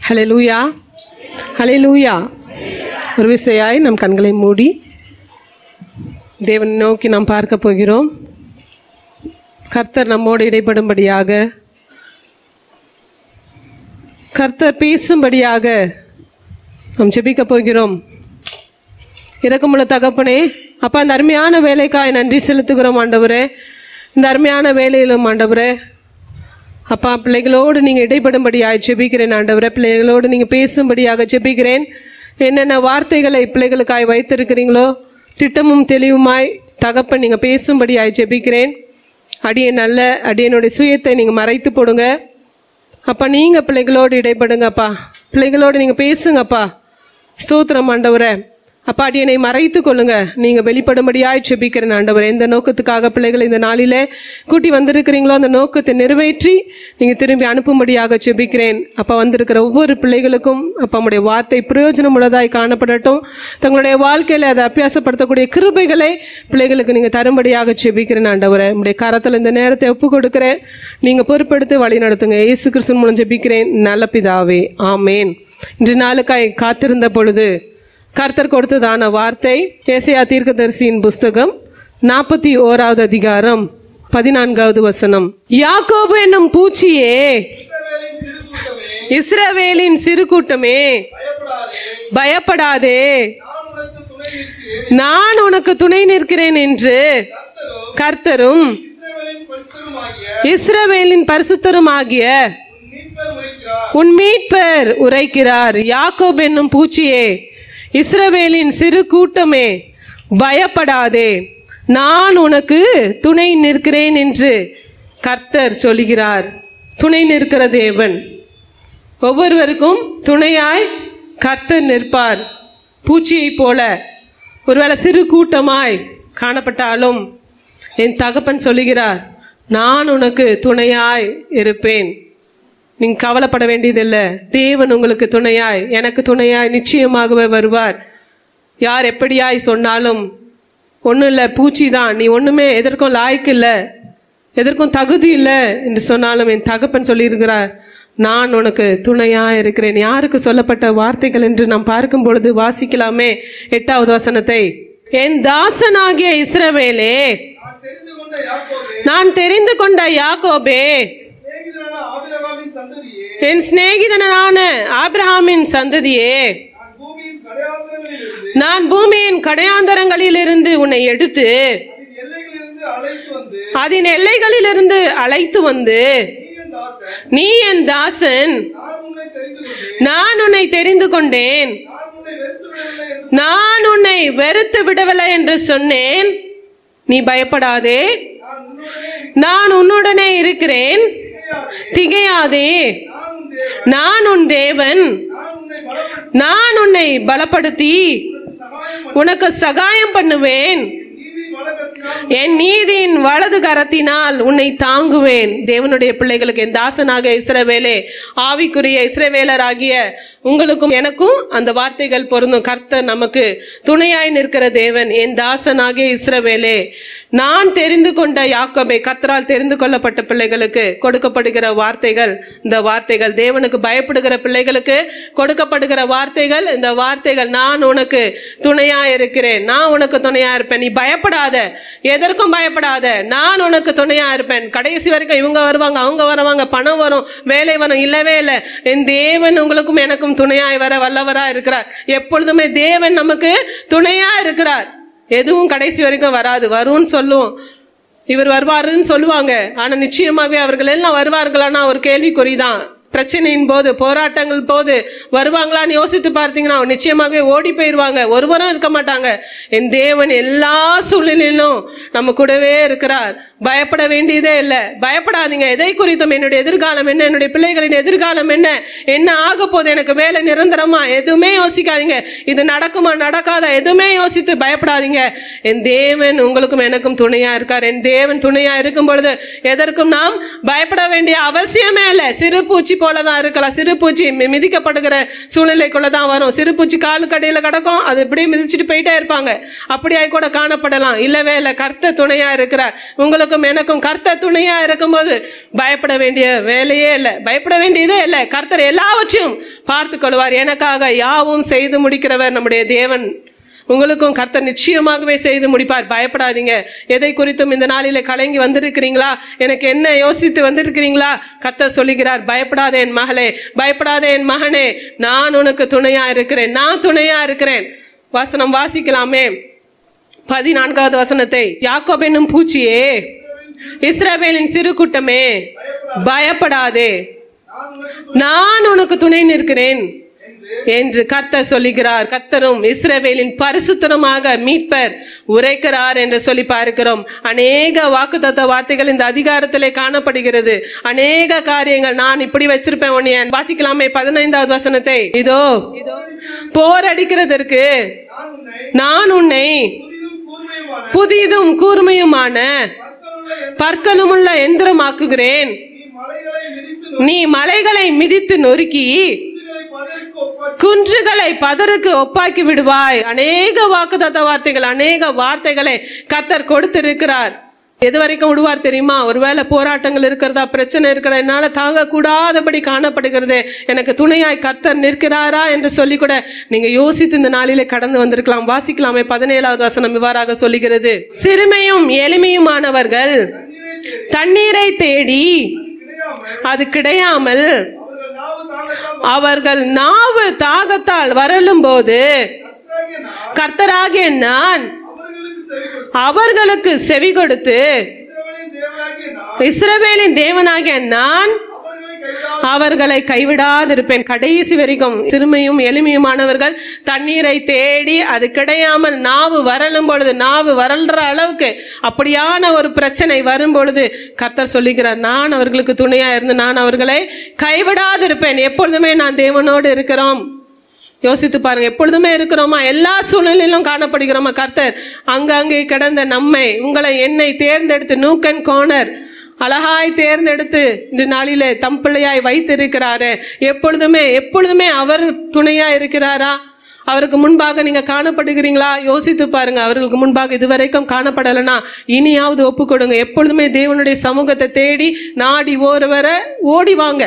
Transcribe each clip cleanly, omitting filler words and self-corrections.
ஹல்லேலூயா, ஹல்லேலூயா. ஒரு விசையாய் நம் கண்களை மூடி தேவனை நோக்கி நாம் பார்க்க போகிறோம். கர்த்தர் நம்மோடு இடைப்படும்படியாக, கர்த்தர் பேசும்படியாக நாம் ஜெபிக்க போகிறோம். இரக்கமுள்ள தகப்பனே, அப்பா, இந்த அருமையான வேலைக்காய் நன்றி செலுத்துகிறோம் ஆண்டவரே. இந்த அருமையான வேலையிலும் ஆண்டவரே, அப்பா, பிள்ளைகளோடு நீங்கள் இடைப்படும்படியாக ஜெபிக்கிறேன் ஆண்டவரே. பிள்ளைகளோடு நீங்கள் பேசும்படியாக ஜெபிக்கிறேன். என்னென்ன வார்த்தைகளை பிள்ளைகளுக்காய் வைத்திருக்கிறீங்களோ திட்டமும் தெளிவுமாய் தகப்பன் நீங்கள் பேசும்படியாக ஜெபிக்கிறேன். அடியனுடைய சுயத்தை நீங்கள் மறைத்து போடுங்க அப்பா. நீங்கள் பிள்ளைகளோடு இடைப்படுங்கப்பா. பிள்ளைகளோடு நீங்கள் பேசுங்கப்பா. ஸ்தோத்திரம் ஆண்டவரே. அப்பா, அடியனை மறைத்து கொள்ளுங்க. நீங்கள் வெளிப்படும்படியாய் ஜெபிக்கிறேன் ஆண்டவர். எந்த நோக்கத்துக்காக பிள்ளைகளை இந்த நாளிலே கூட்டி வந்திருக்கிறீங்களோ அந்த நோக்கத்தை நிறைவேற்றி நீங்கள் திரும்பி அனுப்பும்படியாக ஜெபிக்கிறேன் அப்பா. வந்திருக்கிற ஒவ்வொரு பிள்ளைகளுக்கும் அப்பா உடைய வார்த்தை பிரயோஜனம் உள்ளதாய் காணப்படட்டும். தங்களுடைய வாழ்க்கையில் அதை அபியாசப்படுத்தக்கூடிய கிருபைகளை பிள்ளைகளுக்கு நீங்கள் தரும்படியாக ஜெபிக்கிறேன் ஆண்டவரை. உடைய கரத்தில் இந்த நேரத்தை ஒப்பு கொடுக்கிறேன். நீங்கள் பொறுப்பெடுத்து வழி நடத்துங்க. இயேசு கிறிஸ்து மூலம் ஜெபிக்கிறேன் நல்ல பிதாவே, ஆமேன். இன்று நாளுக்காய் காத்திருந்த பொழுது கர்த்தர் கொடுத்ததான வார்த்தை ஏசாயா தீர்க்கதரிசியின் புஸ்தகம் 41வது அதிகாரம் 14வது வசனம். யாக்கோபு என்னும் பூச்சியே, இஸ்ரவேலின் சிறு கூட்டமே, பயப்படாதே, நான் உனக்கு துணை நிற்கிறேன் என்று கர்த்தரும் இஸ்ரவேலின் பரிசுத்தருமாகிய உன் மீட்பர் உரைக்கிறார். யாக்கோபு என்னும் பூச்சியே, இஸ்ரவேலின் சிறு கூட்டமே, பயப்படாதே, நான் உனக்கு துணை நிற்கிறேன் என்று கர்த்தர் சொல்கிறார். துணை நிற்கிற தேவன் ஒவ்வொருவருக்கும் துணையாய் கர்த்தர் நிற்பார். பூச்சியை போல ஒருவேளை சிறு கூட்டமாய் காணப்பட்டாலும் என் தகப்பன் சொல்லுகிறார், நான் உனக்கு துணையாய் இருப்பேன். நீங்கள் கவலைப்பட வேண்டியதில்லை. தேவன் உங்களுக்கு துணையாய், எனக்கு துணையாய் நிச்சயமாகவே வருவார். யார் எப்படியாய் சொன்னாலும் ஒன்றும் இல்லை, பூச்சி தான், நீ ஒன்றுமே எதற்கும் லாய்க்கு இல்லை, எதற்கும் தகுதி இல்லை என்று சொன்னாலும் என் தகப்பன் சொல்லியிருக்கிறார், நான் உனக்கு துணையாக இருக்கிறேன். யாருக்கு சொல்லப்பட்ட வார்த்தைகள் என்று நாம் பார்க்கும் பொழுது வாசிக்கலாமே 8வது வசனத்தை. என் தாசனாகிய இஸ்ரவேலே, நான் தெரிந்து கொண்ட யாக்கோபே, என் சிநேகிதனான ஆபிரகாமின் சந்ததியே, நான் பூமியின் கடையாந்தரங்களில் இருந்து உன்னை எடுத்து அதன் எல்லைகளிலிருந்து அழைத்து வந்து நீ என் தாசன், நான் உன்னை தெரிந்து கொண்டேன், நான் உன்னை வெறுத்து விடவில்லை என்று சொன்னேன். நீ பயப்படாதே, நான் உன்னுடனே இருக்கிறேன், திகையாதே, நான் உன் தேவன், நான் உன்னை பலப்படுத்தி உனக்கு சகாயம் பண்ணுவேன், என் நீதியின் வலது கரத்தினால் உன்னை தாங்குவேன். தேவனுடைய பிள்ளைகளுக்கு, என் தாசனாக இஸ்ரவேலே, ஆவிக்குரிய இஸ்ரவேலராகிய உங்களுக்கும் எனக்கும் அந்த வார்த்தைகள் பொருந்தும். கர்த்தர் நமக்கு துணையாய் நிற்கிற தேவன். என் தாசனாகிய இஸ்ரவேலே, நான் தெரிந்து கொண்ட யாக்கோபே, கர்த்தரால் தெரிந்து கொள்ளப்பட்ட பிள்ளைகளுக்கு கொடுக்கப்படுகிற வார்த்தைகள் இந்த வார்த்தைகள். தேவனுக்கு பயப்படுகிற பிள்ளைகளுக்கு கொடுக்கப்படுகிற வார்த்தைகள் இந்த வார்த்தைகள். நான் உனக்கு துணையா இருக்கிறேன், நான் உனக்கு துணையா இருப்பேன், நீ பயப்படாத, எதற்கும் பயப்படாத, நான் உனக்கு துணையா இருப்பேன். கடைசி வரைக்கும் இவங்க வருவாங்க, அவங்க வருவாங்க, பணம் வரும், வேலை வரும், இல்லவே இல்லை. என் தேவன் உங்களுக்கும் எனக்கும் துணையாய் வர வல்லவரா இருக்கிறார். எப்பொழுதுமே தேவன் நமக்கு துணையா இருக்கிறார். எதுவும் கடைசி வரைக்கும் வராது. வரும்னு சொல்லுவோம், இவர் வருவாருன்னு சொல்லுவாங்க, ஆனா நிச்சயமாகவே அவர்கள் எல்லாம் வருவார்களானா ஒரு கேள்விக்குறிதான். பிரச்சனையின் போது, போராட்டங்கள் போது வருவாங்களான்னு யோசித்து பார்த்தீங்கன்னா நிச்சயமாகவே ஓடி போயிடுவாங்க, ஒருவரும் இருக்க மாட்டாங்க. என் தேவன் எல்லா சூழ்நிலையிலும் நம்ம கூடவே இருக்கிறார். பயப்பட வேண்டியதே இல்லை. பயப்படாதீங்க. எதை குறித்தும், என்னுடைய எதிர்காலம் என்ன, என்னுடைய பிள்ளைகளின் எதிர்காலம் என்ன, என்ன ஆக போகுது, எனக்கு வேலை நிரந்தரமா, எதுவுமே யோசிக்காதீங்க. இது நடக்குமா நடக்காதா, எதுவுமே யோசித்து பயப்படாதீங்க. என் தேவன் உங்களுக்கும் எனக்கும் துணையா இருக்கார். என் தேவன் துணையா இருக்கும் பொழுது எதற்கும் நாம் பயப்பட வேண்டிய அவசியமே இல்லை. சிறு பூச்சி போலதான் இருக்கலாம். சிறு பூச்சி மிதிக்கப்படுகிற சூழ்நிலைக்குள்ளதான் வரும். சிறு பூச்சி காலு கடையில கிடக்கும், அது இப்படியே மிதிச்சுட்டு போயிட்டே இருப்பாங்க. அப்படியாய் கூட காணப்படலாம். இல்லவே இல்லை, கர்த்தர் துணையா இருக்கிறார். உங்களுக்கும் எனக்கும் கர்த்தர் துணையா இருக்கும்போது பயப்பட வேண்டிய வேலையே இல்லை, பயப்பட வேண்டியதே இல்லை. கர்த்தர் எல்லாவற்றையும் பார்த்து கொள்வார். எனக்காக யாவும் செய்து முடிக்கிறவர் நம்முடைய தேவன். உங்களுக்கும் கர்த்தர் நிச்சயமாகவே செய்து முடிப்பார். பயப்படாதீங்க. எதை குறித்தும் இந்த நாளில கலங்கி வந்திருக்கிறீங்களா? எனக்கு என்ன யோசித்து வந்திருக்கிறீங்களா? கர்த்தர் சொல்லுகிறார், பயப்படாதே என் மகளே, பயப்படாதே என் மகனே, நான் உனக்கு துணையா இருக்கிறேன், நான் துணையா இருக்கிறேன். வசனம் வாசிக்கலாமே, 14வது வசனத்தை. யாக்கோபு என்னும் பூச்சியே, இஸ்ரவேலின் சிறு கூட்டமே, பயப்படாதே, நான் உனக்கு துணை நிற்கிறேன் என்று கர்த்தர் சொல்லுகிறார். கர்த்தரும் இஸ்ரவேலின் பரிசுத்தமாக மீட்பர் உரைக்கிறார் என்று சொல்லி பார்க்கிறோம். அநேக வாக்குத்தத்த வார்த்தைகள் இந்த அதிகாரத்திலே காணப்படுகிறது. அநேக காரியங்கள். நான் இப்படி வச்சிருப்பேன் உன்னை. வாசிக்கலாமே 15வது வசனத்தை. இதோ போர் அடிக்கிறதற்கு நான் உன்னை புதிதும் கூர்மையுமான பற்களுமுள்ள எந்திரமாக்குகிறேன். நீ மலைகளை மிதித்து நொறுக்கி குன்றுகளை பதருக்கு ஒப்பாக்கி விடுவாய். அநேக வாக்குத்தத்த வார்த்தைகள், அநேக வார்த்தைகளை கர்த்தர் கொடுத்திருக்கிறார். எது வரைக்கும் விடுவார் தெரியுமா? ஒருவேளை போராட்டங்கள் இருக்கிறதா, பிரச்சனை இருக்கிற, என்னால தாங்க கூடாதபடி காணப்படுகிறது, எனக்கு துணையாய் கர்த்தர் நிற்கிறாரா என்று சொல்லி கூட நீங்க யோசித்து இந்த நாளிலே கடந்து வந்திருக்கலாம். வாசிக்கலாமே 17வது வசனம் இவ்வாறாக சொல்லுகிறது. சிறுமையும் எளிமையுமானவர்கள் தண்ணீரை தேடி அது கிடையாமல் அவர்கள் நாவு தாகத்தால் வரலும் போது கர்த்தராகிய நான் அவர்களுக்கு செவி கொடுத்து இஸ்ரவேலின் தேவனாகிய நான் அவர்களை கைவிடாதிருப்பேன். கடைசி வரைக்கும். சிறுமையும் எளிமையுமானவர்கள் தண்ணீரை தேடி அது கிடையாமல் நாவு வரலும் பொழுது, நாவு வரல்ற அளவுக்கு அப்படியான ஒரு பிரச்சனை வரும் பொழுது கர்த்தர் சொல்லுகிறார், நான் அவர்களுக்கு துணையா இருந்து நான் அவர்களை கைவிடாதிருப்பேன். எப்பொழுதுமே நான் தேவனோடு இருக்கிறோம். யோசித்து பாருங்க, எப்பொழுதுமே இருக்கிறோமா? எல்லா சூழ்நிலையிலும் காணப்படுகிறோமா? கர்த்தர் அங்கங்கே கிடந்த நம்மை, உங்களை, என்னை தேர்ந்தெடுத்து நூக்கன் கோணர் அழகாய் தேர்ந்தெடுத்து இந்த நாளிலே தம் பிள்ளையாய் வைத்திருக்கிறாரு. எப்பொழுதுமே அவர் துணையா இருக்கிறாரா? அவருக்கு முன்பாக நீங்க காணப்படுகிறீங்களா? யோசித்து பாருங்க. அவர்களுக்கு முன்பாக இதுவரைக்கும் காணப்படலைன்னா இனியாவது ஒப்பு கொடுங்க. எப்பொழுதுமே தேவனுடைய சமூகத்தை தேடி நாடி ஓடி வாங்க.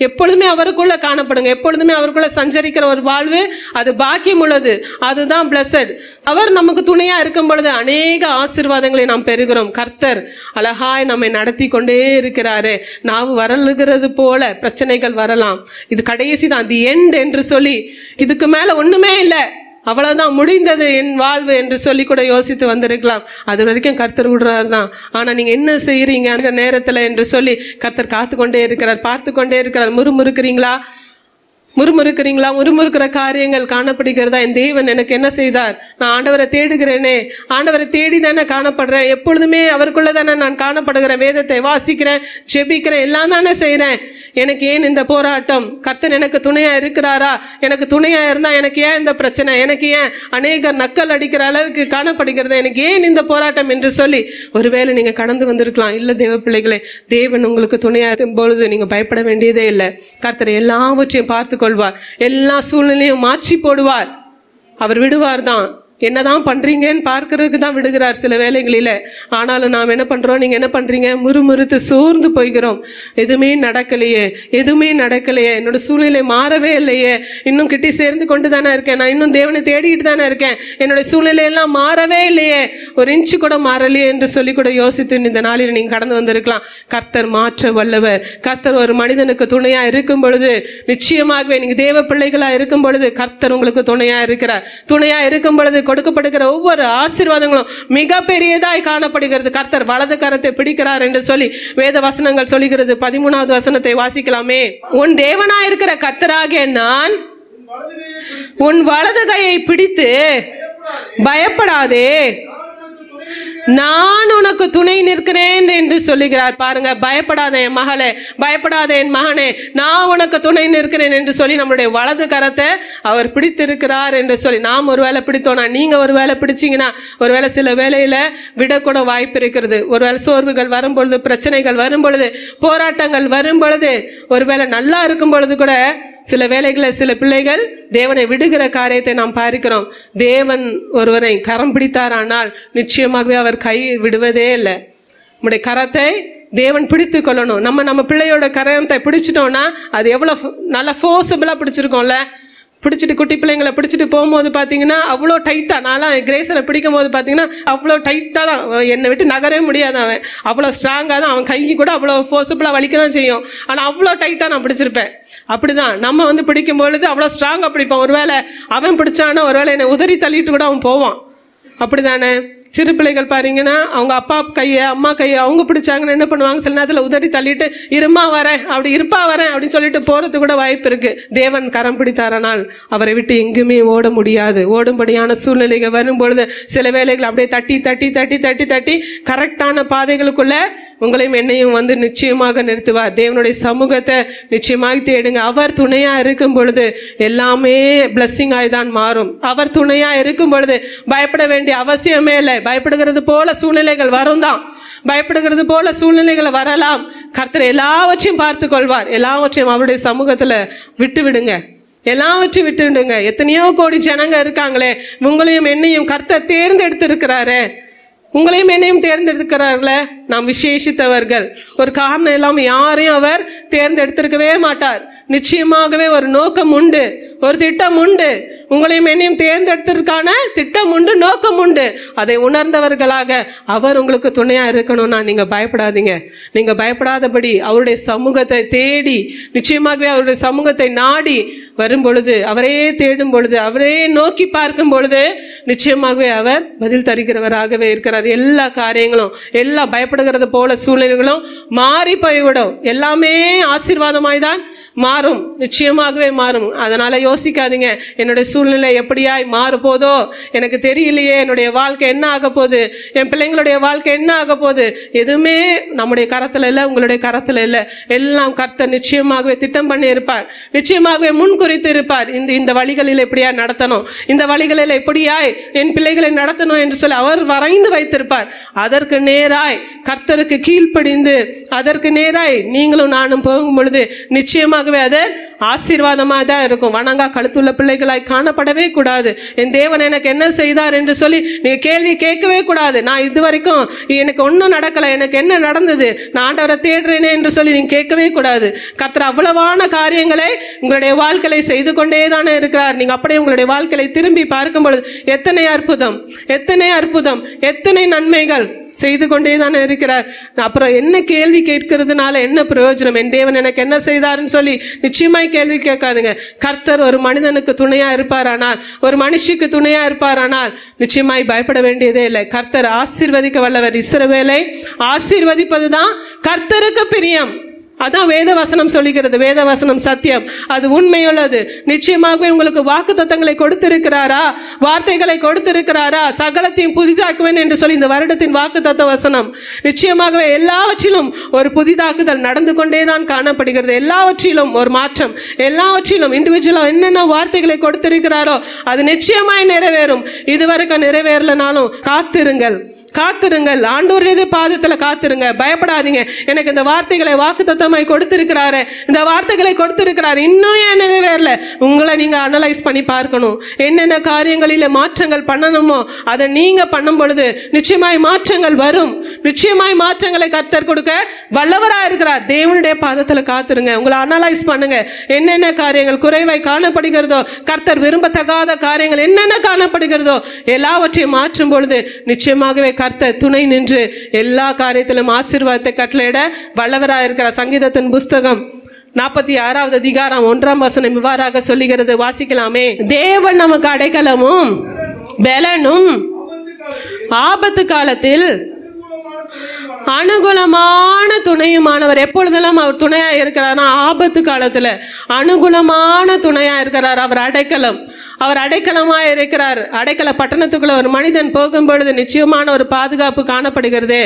எப்பொழுதுமே அவருக்குள்ள காணப்படுங்க. எப்பொழுதுமே அவருக்குள்ள சஞ்சரிக்கிற ஒரு வாழ்வு, அது பாக்கியம் உள்ளது, அதுதான் பிளஸட். அவர் நமக்கு துணையா இருக்கும் பொழுது அநேக ஆசீர்வாதங்களை நாம் பெறுகிறோம். கர்த்தர் அழகாய் நம்மை நடத்தி கொண்டே இருக்கிறாரு. நாவு வரலுகிறது போல பிரச்சனைகள் வரலாம், இது கடைசி தான், தி எண்ட் என்று சொல்லி, இதுக்கு மேல ஒண்ணுமே இல்லை, அவ்வளவுதான், முடிந்தது என் வாழ்வு என்று சொல்லி கூட யோசித்து வந்திருக்கலாம். அது வரைக்கும் கர்த்தர் விடுறாரு தான். ஆனா நீங்க என்ன செய்யறீங்க அந்த நேரத்துல என்று சொல்லி கர்த்தர் காத்து கொண்டே இருக்கிறார், பார்த்து கொண்டே இருக்கிறார். முறுமுறுக்கிற காரியங்கள் காணப்படுகிறதா? என் தேவன் எனக்கு என்ன செய்தார்? நான் ஆண்டவரை தேடுகிறேனே, ஆண்டவரை தேடி தானே காணப்படுறேன், எப்பொழுதுமே அவருக்குள்ள தானே நான் காணப்படுகிறேன், வேதத்தை வாசிக்கிறேன், ஜெபிக்கிறேன், எல்லாம் தானே செய்யறேன். எனக்கு ஏன் இந்த போராட்டம்? கர்த்தர் எனக்கு துணையா இருக்கிறாரா? எனக்கு துணையா இருந்தா எனக்கு ஏன் இந்த பிரச்சனை? எனக்கு ஏன் அநேகர் நக்கல் அடிக்கிற அளவுக்கு காணப்படுகிறது? எனக்கு ஏன் இந்த போராட்டம் என்று சொல்லி ஒருவேளை நீங்க கடந்து வந்திருக்கலாம். இல்ல தேவ பிள்ளைகளே, தேவன் உங்களுக்கு துணையா இருக்கும் பொழுது நீங்க பயப்பட வேண்டியதே இல்லை. கர்த்தர் எல்லாவற்றையும் பார்த்து கொள்வார். எல்லா சூழ்நிலையும் மாற்றி போடுவார். அவர் விடுவார் தான். என்னதான் பண்றீங்கன்னு பார்க்கறதுக்கு தான் விடுகிறார் சில வேளைகளில. ஆனாலும் நாம் என்ன பண்றோம், நீங்க என்ன பண்றீங்க? முறுமுறுத்து சோர்ந்து போய்கிறோம். எதுவுமே நடக்கலையே, என்னோட சூழ்நிலை மாறவே இல்லையே, இன்னும் கிட்டி சேர்ந்து கொண்டு தானே இருக்கேன், நான் இன்னும் தேவனை தேடிட்டு தானே இருக்கேன், என்னோட சூழ்நிலை எல்லாம் மாறவே இல்லையே, ஒரு இன்ச்சு கூட மாறலையே என்று சொல்லி கூட யோசித்து இந்த நாளில் நீங்க கடந்து வந்திருக்கலாம். கர்த்தர் மாற்ற வல்லவர். கர்த்தர் ஒரு மனிதனுக்கு துணையா இருக்கும் பொழுது, நிச்சயமாகவே நீங்க தேவ பிள்ளைகளா இருக்கும் பொழுது கர்த்தர் உங்களுக்கு துணையா இருக்கிறார். துணையா இருக்கும் பொழுது கொடுக்கப்படுகிற ஒவ்வொரு ஆசீர்வாதங்களும் மிக பெரியதாய் காணப்படுகிறது. கர்த்தர் வலது கரத்தை பிடிக்கிறார் என்று சொல்லி வேத வசனங்கள் சொல்லுகிறது. 13வது வசனத்தை வாசிக்கலாமே. உன் தேவனாயிருக்கிற கர்த்தராகிய நான் உன் வலது கையை பிடித்து பயப்படாதே, நான் உனக்கு துணை நிற்கிறேன் என்று சொல்லுகிறார். பாருங்க, பயப்படாத என் மகளே, பயப்படாத என் மகனே, நான் உனக்கு துணை நிற்கிறேன் என்று சொல்லி நம்மளுடைய வலது கரத்தை அவர் பிடித்திருக்கிறார் என்று சொல்லி நாம் ஒருவேளை பிடித்தோம்னா, நீங்க ஒருவேளை பிடிச்சீங்கன்னா, ஒருவேளை சில வேளையில விடக்கூட வாய்ப்பு இருக்கிறது. ஒருவேளை சோர்வுகள் வரும் பொழுது, பிரச்சனைகள் வரும் பொழுது, போராட்டங்கள் வரும் பொழுது, ஒருவேளை நல்லா இருக்கும் பொழுது கூட சில வேளைகளில் சில பிள்ளைகள் தேவனை விடுகிற காரியத்தை நாம் பார்க்கிறோம். தேவன் ஒருவரை கரம் பிடித்தாரானால் நிச்சயமாகவே அவர் கை விடுவதே இல்லை. நம்முடைய கரத்தை தேவன் பிடித்து கொள்ளணும். நம்ம பிள்ளையோட கரத்தை பிடிச்சிட்டோம்னா அது எவ்வளவு நல்லா ஃபோர்ஸபிளா பிடிச்சிருக்கோம்ல. பிடிச்சிட்டு குட்டி பிள்ளைங்களை பிடிச்சிட்டு போகும்போது பார்த்தீங்கன்னா அவ்வளோ டைட்டாக, நான்லாம் கிரேசரை பிடிக்கும் போது பார்த்தீங்கன்னா அவ்வளோ டைட்டாக தான், என்னை விட்டு நகரவே முடியாது. அவன் அவ்வளோ ஸ்ட்ராங்காக தான், அவன் கைக்கு கூட அவ்வளோ ஃபோர்ஸபிளாக வலிக்க தான் செய்யும். ஆனால் அவ்வளோ டைட்டாக நான் பிடிச்சிருப்பேன். அப்படிதான் நம்ம பிடிக்கும் பொழுது அவ்வளோ ஸ்ட்ராங்காக பிடிப்போம். ஒருவேளை அவன் பிடிச்சானா ஒருவேளை என்னை உதறி தள்ளிட்டு கூட அவன் போவான். அப்படிதானே? சிறு பிள்ளைகள் பாருங்கன்னா அவங்க அப்பா கையை அம்மா கையை அவங்க பிடிச்சாங்கன்னு என்ன பண்ணுவாங்க, சில நேரத்தில் உதறி தள்ளிட்டு இருமா வரேன் இருப்பா வரேன் அப்படின்னு சொல்லிட்டு போறது கூட வாய்ப்பு இருக்கு. தேவன் கரம் பிடித்தாரனால் அவரை விட்டு எங்குமே ஓட முடியாது. ஓடும்படியான சூழ்நிலைகள் வரும் பொழுது சில வேளைகள் அப்படியே தட்டி தட்டி தட்டி தட்டி தட்டி கரெக்டான பாதைகளுக்குள்ள உங்களையும் என்னையும் நிச்சயமாக நிறுத்துவார். தேவனுடைய சமூகத்தை நிச்சயமாக தேடுங்க. அவர் துணையா இருக்கும் பொழுது எல்லாமே பிளஸ்ஸிங் ஆய்தான் மாறும். அவர் துணையா இருக்கும் பொழுது பயப்பட வேண்டிய அவசியமே இல்லை. பயப்படுகிறது போல சூழ்நிலைகள் வரும் தான், பயப்படுகிறது போல சூழ்நிலைகள் வரலாம். கர்த்தர் எல்லாவற்றையும் பார்த்து கொள்வார். எல்லாவற்றையும் அவருடைய சமூகத்துல விட்டு விடுங்க. எல்லாவற்றையும் விட்டு விடுங்க. எத்தனையோ கோடி ஜனங்க இருக்காங்களே, உங்களையும் என்னையும் கர்த்தர் தேர்ந்தெடுத்து இருக்கிறாரு. உங்களையும் என்னையும் தேர்ந்தெடுக்கிறார்களே, நாம் விசேஷித்தவர்கள். ஒரு காரணம் இல்லாம யாரையும் அவர் தேர்ந்தெடுத்திருக்கவே மாட்டார். நிச்சயமாகவே ஒரு நோக்கம் உண்டு, ஒரு திட்டம் உண்டு. உங்களையும் என்னையும் தேர்ந்தெடுத்ததற்கான திட்டம் உண்டு, நோக்கம் உண்டு. அதை உணர்ந்தவர்களாக அவர் உங்களுக்கு துணையா இருக்கணும்னா நீங்க பயப்படாதீங்க. நீங்க பயப்படாதபடி அவருடைய சமூகத்தை தேடி, நிச்சயமாகவே அவருடைய சமூகத்தை நாடி வரும் பொழுது, அவரே தேடும் பொழுது, அவரே நோக்கி பார்க்கும் பொழுது நிச்சயமாகவே அவர் பதில் தருகிறவராகவே இருக்கிறார். எல்லா காரியங்களும், எல்லா பயப்படுகிறது போல சூழ்நிலைகளும் மாறி போய்விடும். எல்லாமே ஆசீர்வாதமாய் தான் மாறும், நிச்சயமாகவே மாறும். அதனால யோசிக்காதீங்க, என்னுடைய சூழ்நிலை எப்படியாய் மாற போதோ எனக்கு தெரியலையே, என்னுடைய வாழ்க்கை என்ன ஆக போகுது, என் பிள்ளைங்களுடைய வாழ்க்கை என்ன ஆக போகுது. எதுவுமே நம்முடைய கரத்துல இல்லை, உங்களுடைய கரத்துல இல்லை. எல்லாம் கர்த்தர் நிச்சயமாகவே திட்டம் பண்ணி இருப்பார், நிச்சயமாகவே முன்குறித்து இருப்பார். இந்த வழிகளில் எப்படியா நடத்தணும், இந்த வழிகளில் எப்படியாய் என் பிள்ளைகளை நடத்தணும் என்று சொல்லி அவர் வரைந்து வைத்திருப்பார். அதற்கு நேராய் கர்த்தருக்கு கீழ்ப்படிந்து, அதற்கு நேராய் நீங்களும் நானும் போகும் பொழுது நிச்சயமாகவே அது ஆசீர்வாதமாக தான் இருக்கும். வணங்கா கழுத்துள்ள பிள்ளைகளாய் காணப்படவே கூடாது. என் தேவன் எனக்கு என்ன செய்தார் என்று சொல்லி நீங்க கேள்வி கேட்கவே கூடாது. நான் இது வரைக்கும் எனக்கு ஒன்றும் நடக்கல, எனக்கு என்ன நடந்தது, நான் ஆண்டவரை தேடுறேனே என்று சொல்லி நீங்க கேட்கவே கூடாது. கர்த்தர் அவ்வளவான காரியங்களை உங்களுடைய வாழ்க்கையை செய்து கொண்டே தானே இருக்கிறார். நீங்க அப்படியே உங்களுடைய வாழ்க்கையை திரும்பி பார்க்கும் பொழுது எத்தனை அற்புதம், எத்தனை அற்புதம், எத்தனை நன்மைகள் செய்து கொண்டே தானே இருக்கிறார். அப்புறம் என்ன கேள்வி கேட்கிறதுனால என்ன பிரயோஜனம்? என் தேவன் எனக்கு என்ன செய்தார்னு சொல்லி நிச்சயமாய் கேள்வி கேட்காதுங்க. கர்த்தர் ஒரு மனிதனுக்கு துணையா இருப்பாரானால், ஒரு மனுஷிக்கு துணையா இருப்பாரானால் நிச்சயமாய் பயப்பட வேண்டியதே இல்லை. கர்த்தர் ஆசீர்வதிக்க வல்லவர். இஸ்ரவேலை ஆசீர்வதிப்பதுதான் கர்த்தருக்கு பிரியம். அதான் வேத வசனம் சொல்லுகிறது. வேத வசனம் சத்தியம், அது உண்மையுள்ளது. நிச்சயமாகவே உங்களுக்கு வாக்கு தத்தங்களை கொடுத்திருக்கிறாரா, வார்த்தைகளை கொடுத்திருக்கிறாரா, சகலத்தையும் புதிதாக்குவேன் என்று சொல்லி இந்த வருடத்தின் வாக்கு தத்த வசனம் நிச்சயமாகவே எல்லாவற்றிலும் ஒரு புதிதாக்குதல் நடந்து கொண்டேதான் காணப்படுகிறது. எல்லாவற்றிலும் ஒரு மாற்றம், எல்லாவற்றிலும் இண்டிவிஜுவலா என்னென்ன வார்த்தைகளை கொடுத்திருக்கிறாரோ அது நிச்சயமாய் நிறைவேறும். இதுவரைக்கும் நிறைவேறலனாலும் காத்திருங்கள், காத்திருங்கள். ஆண்டவருடைய பாதத்துல காத்திருங்க. பயப்படாதீங்க. எனக்கு இந்த வார்த்தைகளை வாக்கு தத்தமாய் கொடுத்திருக்கிறாரு, இந்த வார்த்தைகளை கொடுத்திருக்கிறாரு, இன்னும் ஏன் நிறைவேறல? உங்களை நீங்க அனலைஸ் பண்ணி பார்க்கணும். என்னென்ன காரியங்களில மாற்றங்கள் பண்ணணுமோ அதை நீங்க பண்ணும் பொழுது நிச்சயமாய் மாற்றங்கள் வரும். நிச்சயமாய் மாற்றங்களை கர்த்தர் கொடுக்க வல்லவரா இருக்கிறார். தேவனுடைய பாதத்துல காத்திருங்க. உங்களை அனலைஸ் பண்ணுங்க. என்னென்ன காரியங்கள் குறைவாய் காணப்படுகிறதோ, கர்த்தர் விரும்பத்தகாத காரியங்கள் என்னென்ன காணப்படுகிறதோ எல்லாவற்றையும் மாற்றும் பொழுது நிச்சயமாகவே கர்த்தர் துணை நின்று எல்லா காரியத்திலும் ஆசீர்வாதத்தை கட்டளையிட வல்லவரா இருக்கிறார். சங்கீதத்தின் புஸ்தகம் 46வது அதிகாரம் 1ஆம் வசனம் இவ்வாறாக சொல்லுகிறது. வாசிக்கலாமே. தேவன் நமக்கு அடைக்கலமும் பெலனும், ஆபத்து காலத்தில் அனுகூலமான துணையுமானவர். எப்பொழுதெல்லாம் அவர் துணையா இருக்கிறார்னா ஆபத்து காலத்துல அனுகூலமான துணையா இருக்கிறார். அவர் அடைக்கலம், அவர் அடைக்கலமா இருக்கிறார். அடைக்கல பட்டணத்துக்குள்ள ஒரு மனிதன் போகும் பொழுது நிச்சயமான ஒரு பாதுகாப்பு காணப்படுகிறதே.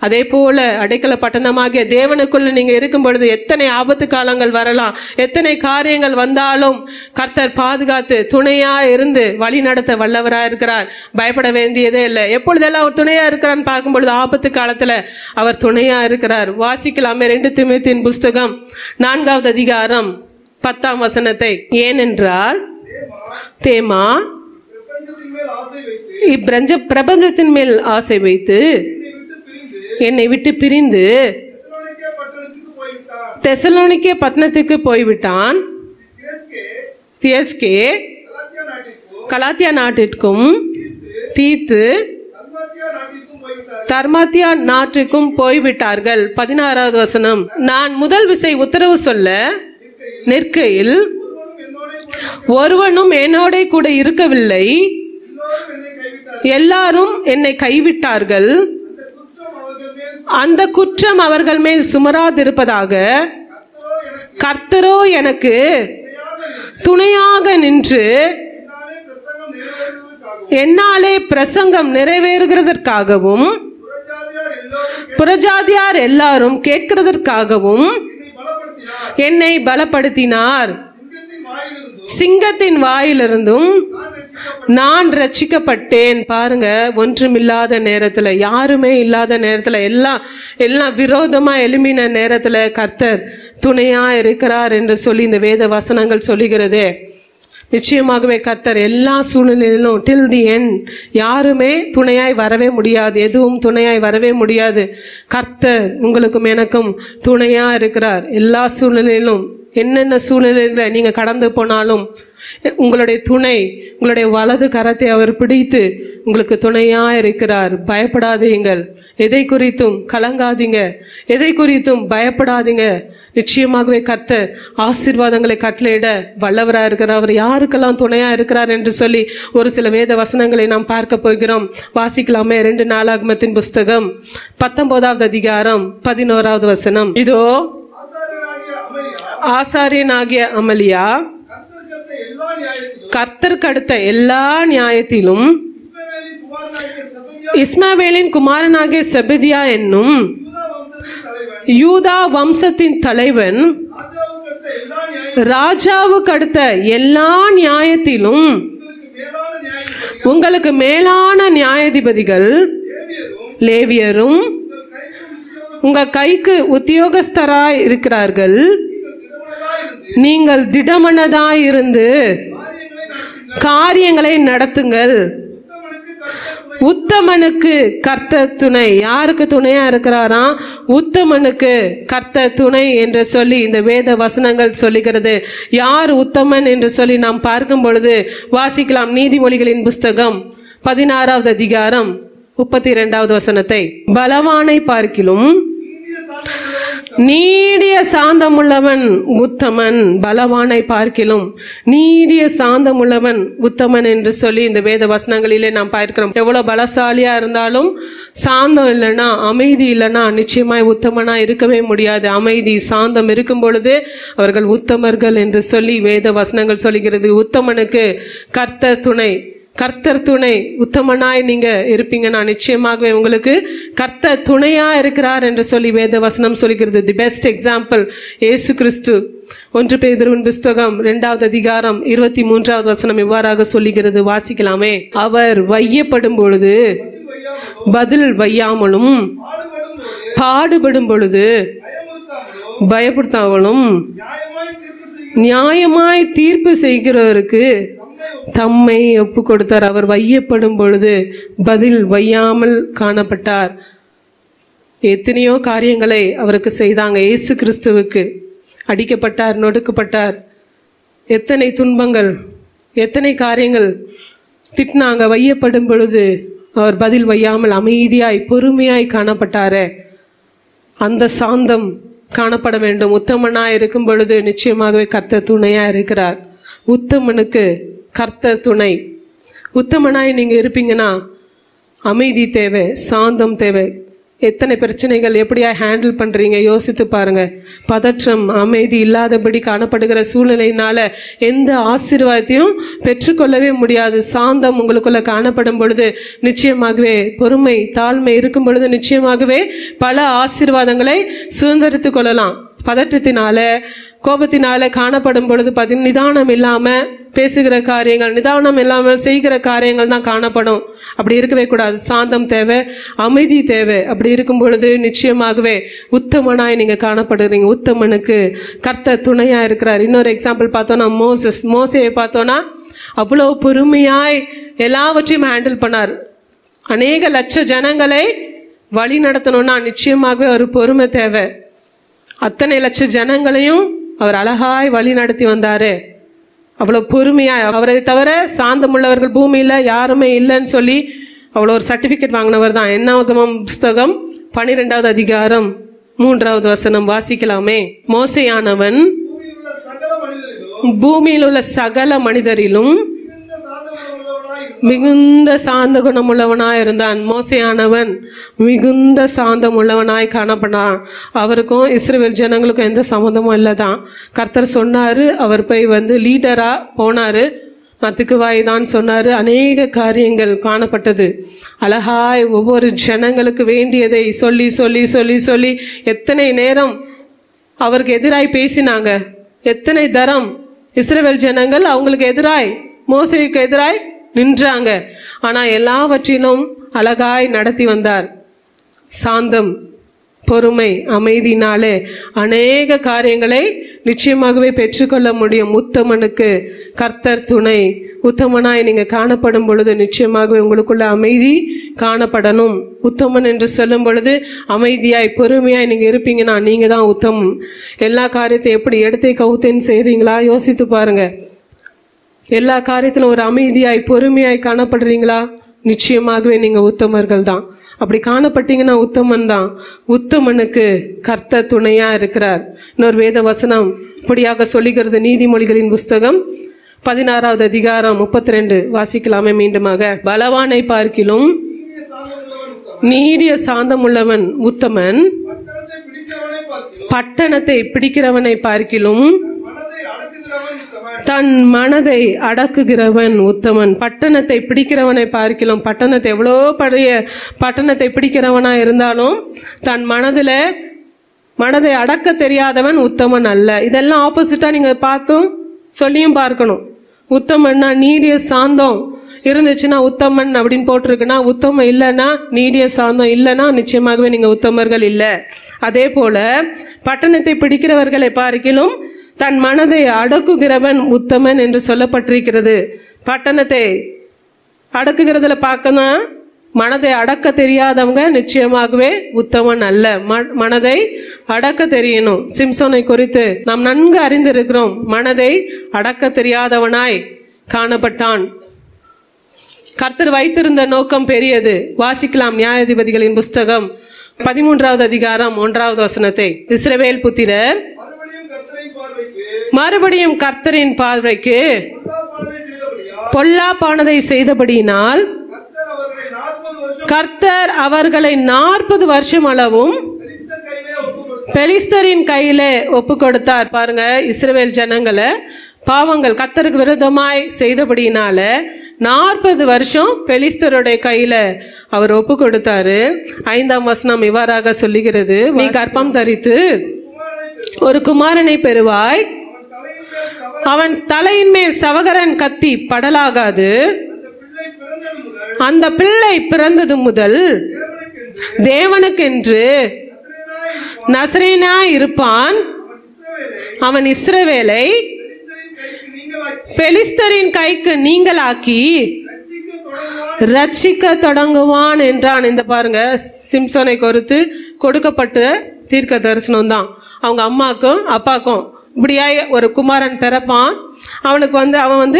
அதே போல அடைக்கல பட்டணமாகிய தேவனுக்குள்ள நீங்க இருக்கும் பொழுது எத்தனை ஆபத்து காலங்கள் வரலாம், எத்தனை காரியங்கள் வந்தாலும் கர்த்தர் பாதுகாத்து துணையா இருந்து வழி நடத்த வல்லவரா இருக்கிறார். பயப்பட வேண்டியதே இல்லை. எப்பொழுதெல்லாம் அவர் துணையா இருக்கிறான்னு பார்க்கும் பொழுது ஆபத்து காலத்துல அவர் துணையா இருக்கிறார். வாசிக்கலாமே 2 தீமோத்தேயுவின் புஸ்தகம் 4வது அதிகாரம் 10ஆம் வசனத்தை. ஏனென்றால் தேமா பிரபஞ்சத்தின் மேல் ஆசை வைத்து என்னை விட்டு பிரிந்து தெசலோனிக்கே பட்டணத்துக்கு போய்விட்டான். தியஸ்கே கலாத்தியா நாட்டிற்கும் தீத்து தர்மாத்தியா நாட்டிற்கும் போய்விட்டார்கள். 16வது வசனம். நான் முதல் விசை உத்தரவு சொல்ல நிற்கையில் ஒருவனும் என்னோட கூட இருக்கவில்லை, எல்லாரும் என்னை கைவிட்டார்கள். அந்த குற்றம் அவர்கள் மேல் சுமராதிருப்பதாக கர்த்தரோ எனக்கு துணையாக நின்று என்னாலே பிரசங்கம் நிறைவேறுகிறதற்காகவும் புறஜாதியார் எல்லாரும் கேட்கிறதற்காகவும் என்னை பலப்படுத்தினார். சிங்கத்தின் வாயிலிருந்தும் நான் ரட்சிக்கப்பட்டேன். பாருங்க, ஒன்றுமில்லாத நேரத்துல, யாருமே இல்லாத நேரத்துல, எல்லாம் விரோதமா எழும்பின நேரத்துல கர்த்தர் துணையா இருக்கிறார் என்று சொல்லி இந்த வேத வசனங்கள் சொல்லுகிறதே. நிச்சயமாகவே கர்த்தர் எல்லா சூழ்நிலையிலும் டில் தி எண்ட் யாருமே துணையாய் வரவே முடியாது, எதுவும் துணையாய் வரவே முடியாது. கர்த்தர் உங்களுக்கும் எனக்கும் துணையா இருக்கிறார். எல்லா சூழ்நிலையிலும் என்னென்ன சூழ்நிலையில நீங்க கடந்து போனாலும் உங்களுடைய துணை, உங்களுடைய வலது கரத்தை அவர் பிடித்து உங்களுக்கு துணையா இருக்கிறார். பயப்படாதீங்கள், எதை குறித்தும் கலங்காதீங்க, எதை குறித்தும் பயப்படாதீங்க. நிச்சயமாகவே கர்த்தர் ஆசீர்வாதங்களை கட்டளையிட வல்லவராக இருக்கிறார். அவர் யாருக்கெல்லாம் துணையா இருக்கிறார் என்று சொல்லி ஒரு சில வேத வசனங்களை நாம் பார்க்க போகிறோம். வாசிக்கலாமே 2 நாளாகமத்தின் புஸ்தகம் 19வது அதிகாரம் 11வது வசனம். இதோ ஆசாரியனாகிய அமலியா கர்த்தருக்கு அடுத்த எல்லா நியாயத்திலும் இஸ்மவேலின் குமாரனாகிய செபதியா என்னும் யூதா வம்சத்தின் தலைவன் ராஜாவுக்கு அடுத்த எல்லா நியாயத்திலும் உங்களுக்கு மேலான நியாயாதிபதிகள் லேவியரும் உங்க கைக்கு உத்தியோகஸ்தராய் இருக்கிறார்கள். நீங்கள் திடமனதாய் இருந்து காரியங்களை நடத்துங்கள். உத்தமனுக்கு கர்த்தர் துணை. யாருக்கு துணையா இருக்கிறாரா? உத்தமனுக்கு கர்த்தர் துணை என்று சொல்லி இந்த வேத வசனங்கள் சொல்லுகிறது. யார் உத்தமன் என்று சொல்லி நாம் பார்க்கும் பொழுது வாசிக்கலாம். நீதிமொழிகளின் புஸ்தகம் 16வது அதிகாரம் 32வது வசனத்தை. பலவானை பார்க்கிலும் நீடிய சாந்தமுள்ளவன் உத்தமன். பலவானை பார்க்கிலும் நீடிய சாந்தமுள்ளவன் உத்தமன் என்று சொல்லி இந்த வேத வசனங்களிலே நாம் பார்க்கிறோம். எவ்வளவு பலசாலியா இருந்தாலும் சாந்தம் இல்லைன்னா, அமைதி இல்லைன்னா நிச்சயமாய் உத்தமனா இருக்கவே முடியாது. அமைதி சாந்தம் இருக்கும் பொழுது அவர்கள் உத்தமர்கள் என்று சொல்லி வேத வசனங்கள் சொல்லுகிறது. உத்தமனுக்கு கர்த்தர் துணை. கர்த்தர் துணை. உத்தமனாய் நீங்க இருப்பீங்கன்னா நிச்சயமாகவே உங்களுக்கு கர்த்தர் துணையா இருக்கிறார் என்று சொல்லி வேத வசனம் சொல்கிறது. தி பெஸ்ட் எக்ஸாம்பிள் இயேசு கிறிஸ்து. 1 பேதுருவின் புஸ்தகம் 2வது அதிகாரம் 23வது வசனம் இவ்வாறாக சொல்லுகிறது. வாசிக்கலாமே. அவர் வையப்படும் பொழுது பதில் வையாமலும் பாடுபடும் பொழுது பயப்படுத்தாமலும் நியாயமாய் தீர்ப்பு செய்கிறவருக்கு தம்மை ஒப்பு கொடுத்தார். அவர் வையப்படும் பொழுது பதில் வையாமல் காணப்பட்டார். எத்தனையோ காரியங்களை அவருக்கு செய்தாங்க. இயேசு கிறிஸ்துவுக்கு அடிக்கப்பட்டார், நொடுக்கப்பட்டார். எத்தனை துன்பங்கள், எத்தனை காரியங்கள் திட்டினாங்க. வையப்படும் பொழுது அவர் பதில் வையாமல் அமைதியாய் பொறுமையாய் காணப்பட்டாரே. அந்த சாந்தம் காணப்பட வேண்டும். உத்தமனாய் இருக்கும் பொழுது நிச்சயமாகவே கர்த்தர் துணையா இருக்கிறார். உத்தமனுக்கு கர்த்தர் துணை. உத்தமனாய் நீங்க இருப்பீங்கன்னா அமைதி தேவை, சாந்தம் தேவை. எத்தனை பிரச்சனைகள் எப்படியா ஹேண்டில் பண்றீங்க யோசித்து பாருங்க. பதற்றம், அமைதி இல்லாதபடி காணப்படுகிற சூழ்நிலையினால எந்த ஆசீர்வாதத்தையும் பெற்றுக்கொள்ளவே முடியாது. சாந்தம் உங்களுக்குள்ள காணப்படும் பொழுது நிச்சயமாகவே, பொறுமை தாழ்மை இருக்கும் பொழுது நிச்சயமாகவே பல ஆசீர்வாதங்களை சுதந்திரித்து கொள்ளலாம். பதற்றத்தினால கோபத்தினால காணப்படும் பொழுது பார்த்தீங்கன்னா நிதானம் இல்லாம பேசுகிற காரியங்கள், நிதானம் இல்லாமல் செய்கிற காரியங்கள் தான் காணப்படும். அப்படி இருக்கவே கூடாது. சாந்தம் தேவை, அமைதி தேவை. அப்படி இருக்கும் பொழுது நிச்சயமாகவே உத்தமனாய் நீங்க காணப்படுறீங்க. உத்தமனுக்கு கர்த்தர் துணையா இருக்கிறார். இன்னொரு எக்ஸாம்பிள் பார்த்தோம்னா மோசேயை பார்த்தோம்னா அவ்வளோ பொறுமையாய் எல்லாவற்றையும் ஹேண்டில் பண்ணார். அநேக லட்ச ஜனங்களை வழி நடத்தணும்னா நிச்சயமாகவே ஒரு பொறுமை தேவை. அத்தனை லட்ச ஜனங்களையும் அவர் அழகாய் வழி நடத்தி வந்தாரு. அவ்வளவு பொறுமையாய், அவரை தவிர சாந்தம் உள்ளவர்கள் பூமியில யாருமே இல்லைன்னு சொல்லி அவ்வளோ ஒரு சர்டிபிகேட் வாங்கினவர் தான். என்னாகமம் புஸ்தகம் 12வது அதிகாரம் 3வது வசனம் வாசிக்கலாமே. மோசேயானவன் பூமியில் உள்ள சகல மனிதரிலும் மிகுந்த சாந்த குணமுள்ளவனாய் இருந்தான். மோசேயானவன் மிகுந்த சாந்தம் உள்ளவனாய் காணப்படான். அவருக்கும் இஸ்ரவேல் ஜனங்களுக்கும் எந்த சம்மந்தமும் இல்லைதான். கர்த்தர் சொன்னாரு, அவர் போய் லீடரா போனாரு, மத்துக்குவாய் தான் சொன்னாரு. அநேக காரியங்கள் காணப்பட்டது. அழகாய் ஒவ்வொரு ஜனங்களுக்கு வேண்டியதை சொல்லி சொல்லி சொல்லி சொல்லி எத்தனை நேரம் அவருக்கு எதிராய் பேசினாங்க. எத்தனை தரம் இஸ்ரவேல் ஜனங்கள் அவங்களுக்கு எதிராய், மோசேக்கு எதிராய் நின்றாங்க. ஆனா எல்லாவற்றிலும் அழகாய் நடத்தி வந்தார். சாந்தம், பொறுமை, அமைதினாலே அநேக காரியங்களை நிச்சயமாகவே பெற்றுக்கொள்ள முடியும். உத்தமனுக்கு கர்த்தர் துணை. உத்தமனாய் நீங்க காணப்படும் பொழுது நிச்சயமாகவே உங்களுக்குள்ள அமைதி காணப்படணும். உத்தமன் என்று சொல்லும் பொழுது அமைதியாய் பொறுமையாய் நீங்க இருப்பீங்கன்னா நீங்க தான் உத்தமம். எல்லா காரியத்தை எப்படி எடுத்தே கவுத்தேன்னு செய்றீங்களா யோசித்து பாருங்க. எல்லா காரியத்திலும் ஒரு அமைதியாய் பொறுமையாய் காணப்படுறீங்களா? நிச்சயமாகவே நீங்க உத்தமர்கள் தான். அப்படி காணப்பட்டீங்கன்னா உத்தமன் தான். உத்தமனுக்கு கர்த்தர் துணையா இருக்கிறார். இன்னொரு வேத வசனம் இப்படியாக சொல்லுகிறது. நீதிமொழிகளின் புஸ்தகம் 16வது அதிகாரம் 32 வாசிக்கலாமே மீண்டுமாக. பலவானை பார்க்கிலும் நீடிய சாந்தம் உள்ளவன் உத்தமன், பட்டணத்தை பிடிக்கிறவனை பார்க்கிலும் தன் மனதை அடக்குகிறவன் உத்தமன். பட்டணத்தை பிடிக்கிறவனை பார்க்கலாம். பட்டணத்தை எவ்வளோ பழைய பட்டணத்தை பிடிக்கிறவனா இருந்தாலும் தன் மனதை அடக்க தெரியாதவன் உத்தமன் அல்ல. இதெல்லாம் ஆப்போசிட்டா நீங்க பார்த்தும் சொல்லியும் பார்க்கணும். உத்தமன்னா நீடிய சாந்தம் இருந்துச்சுன்னா உத்தமன் அப்படின்னு போட்டிருக்குன்னா உத்தமம் இல்லைன்னா, நீடிய சாந்தம் இல்லைன்னா நிச்சயமாகவே நீங்க உத்தமர்கள் இல்லை. அதே போல பட்டணத்தை பிடிக்கிறவர்களை பார்க்கிலும் தன் மனதை அடக்குகிறவன் உத்தமன் என்று சொல்லப்பட்டிருக்கிறது. பட்டணத்தை அடக்குகிறதுல பார்க்கணும். மனதை அடக்க தெரியாதவங்க நிச்சயமாகவே உத்தமன் அல்ல. மனதை அடக்க தெரியணும். சிம்சோனை குறித்து நாம் நன்கு அறிந்திருக்கிறோம். மனதை அடக்க தெரியாதவனாய் காணப்பட்டான். கர்த்தர் வைத்திருந்த நோக்கம் பெரியது. வாசிக்கலாம் நியாயாதிபதிகளின் புஸ்தகம் 13வது அதிகாரம் 1வது வசனத்தை. இஸ்ரவேல் புத்திரர் மறுபடியும் கர்த்தரின் பார்வைக்கு பொல்லாப்பானதை செய்தபடியினால் கர்த்தர் அவர்களை 40 வருஷம் அளவும் பெலிஸ்தரின் கையிலே ஒப்பு கொடுத்தார். பாருங்க, இஸ்ரவேல் ஜனங்களை பாவங்கள் கர்த்தருக்கு விரோதமாய் செய்தபடியினால 40 வருஷம் பெலிஸ்தருடைய கையில அவர் ஒப்பு கொடுத்தாரு. 5ஆம் வசனம் இவ்வாறாக சொல்லுகிறது. நீ கர்ப்பம் தரித்து ஒரு குமாரனை பெறுவாய், அவன் தலையின் மேல் சவகரன் கத்தி படலாகாது. அந்த பிள்ளை பிறந்தது முதல் தேவனுக்கென்று நசரேனாய் இருப்பான். அவன் இஸ்ரவேலை பெலிஸ்தரின் கைக்கு நீங்களாக்கி ரட்சிக்க தொடங்குவான் என்றான். இந்த பாருங்க, சிம்சோனை குறித்து கொடுக்கப்பட்ட தீர்க்க தரிசனம் தான். அவங்க அம்மாக்கும் அப்பாக்கும் இப்படியாய் ஒரு குமாரன் பிறப்பான். அவனுக்கு அவன்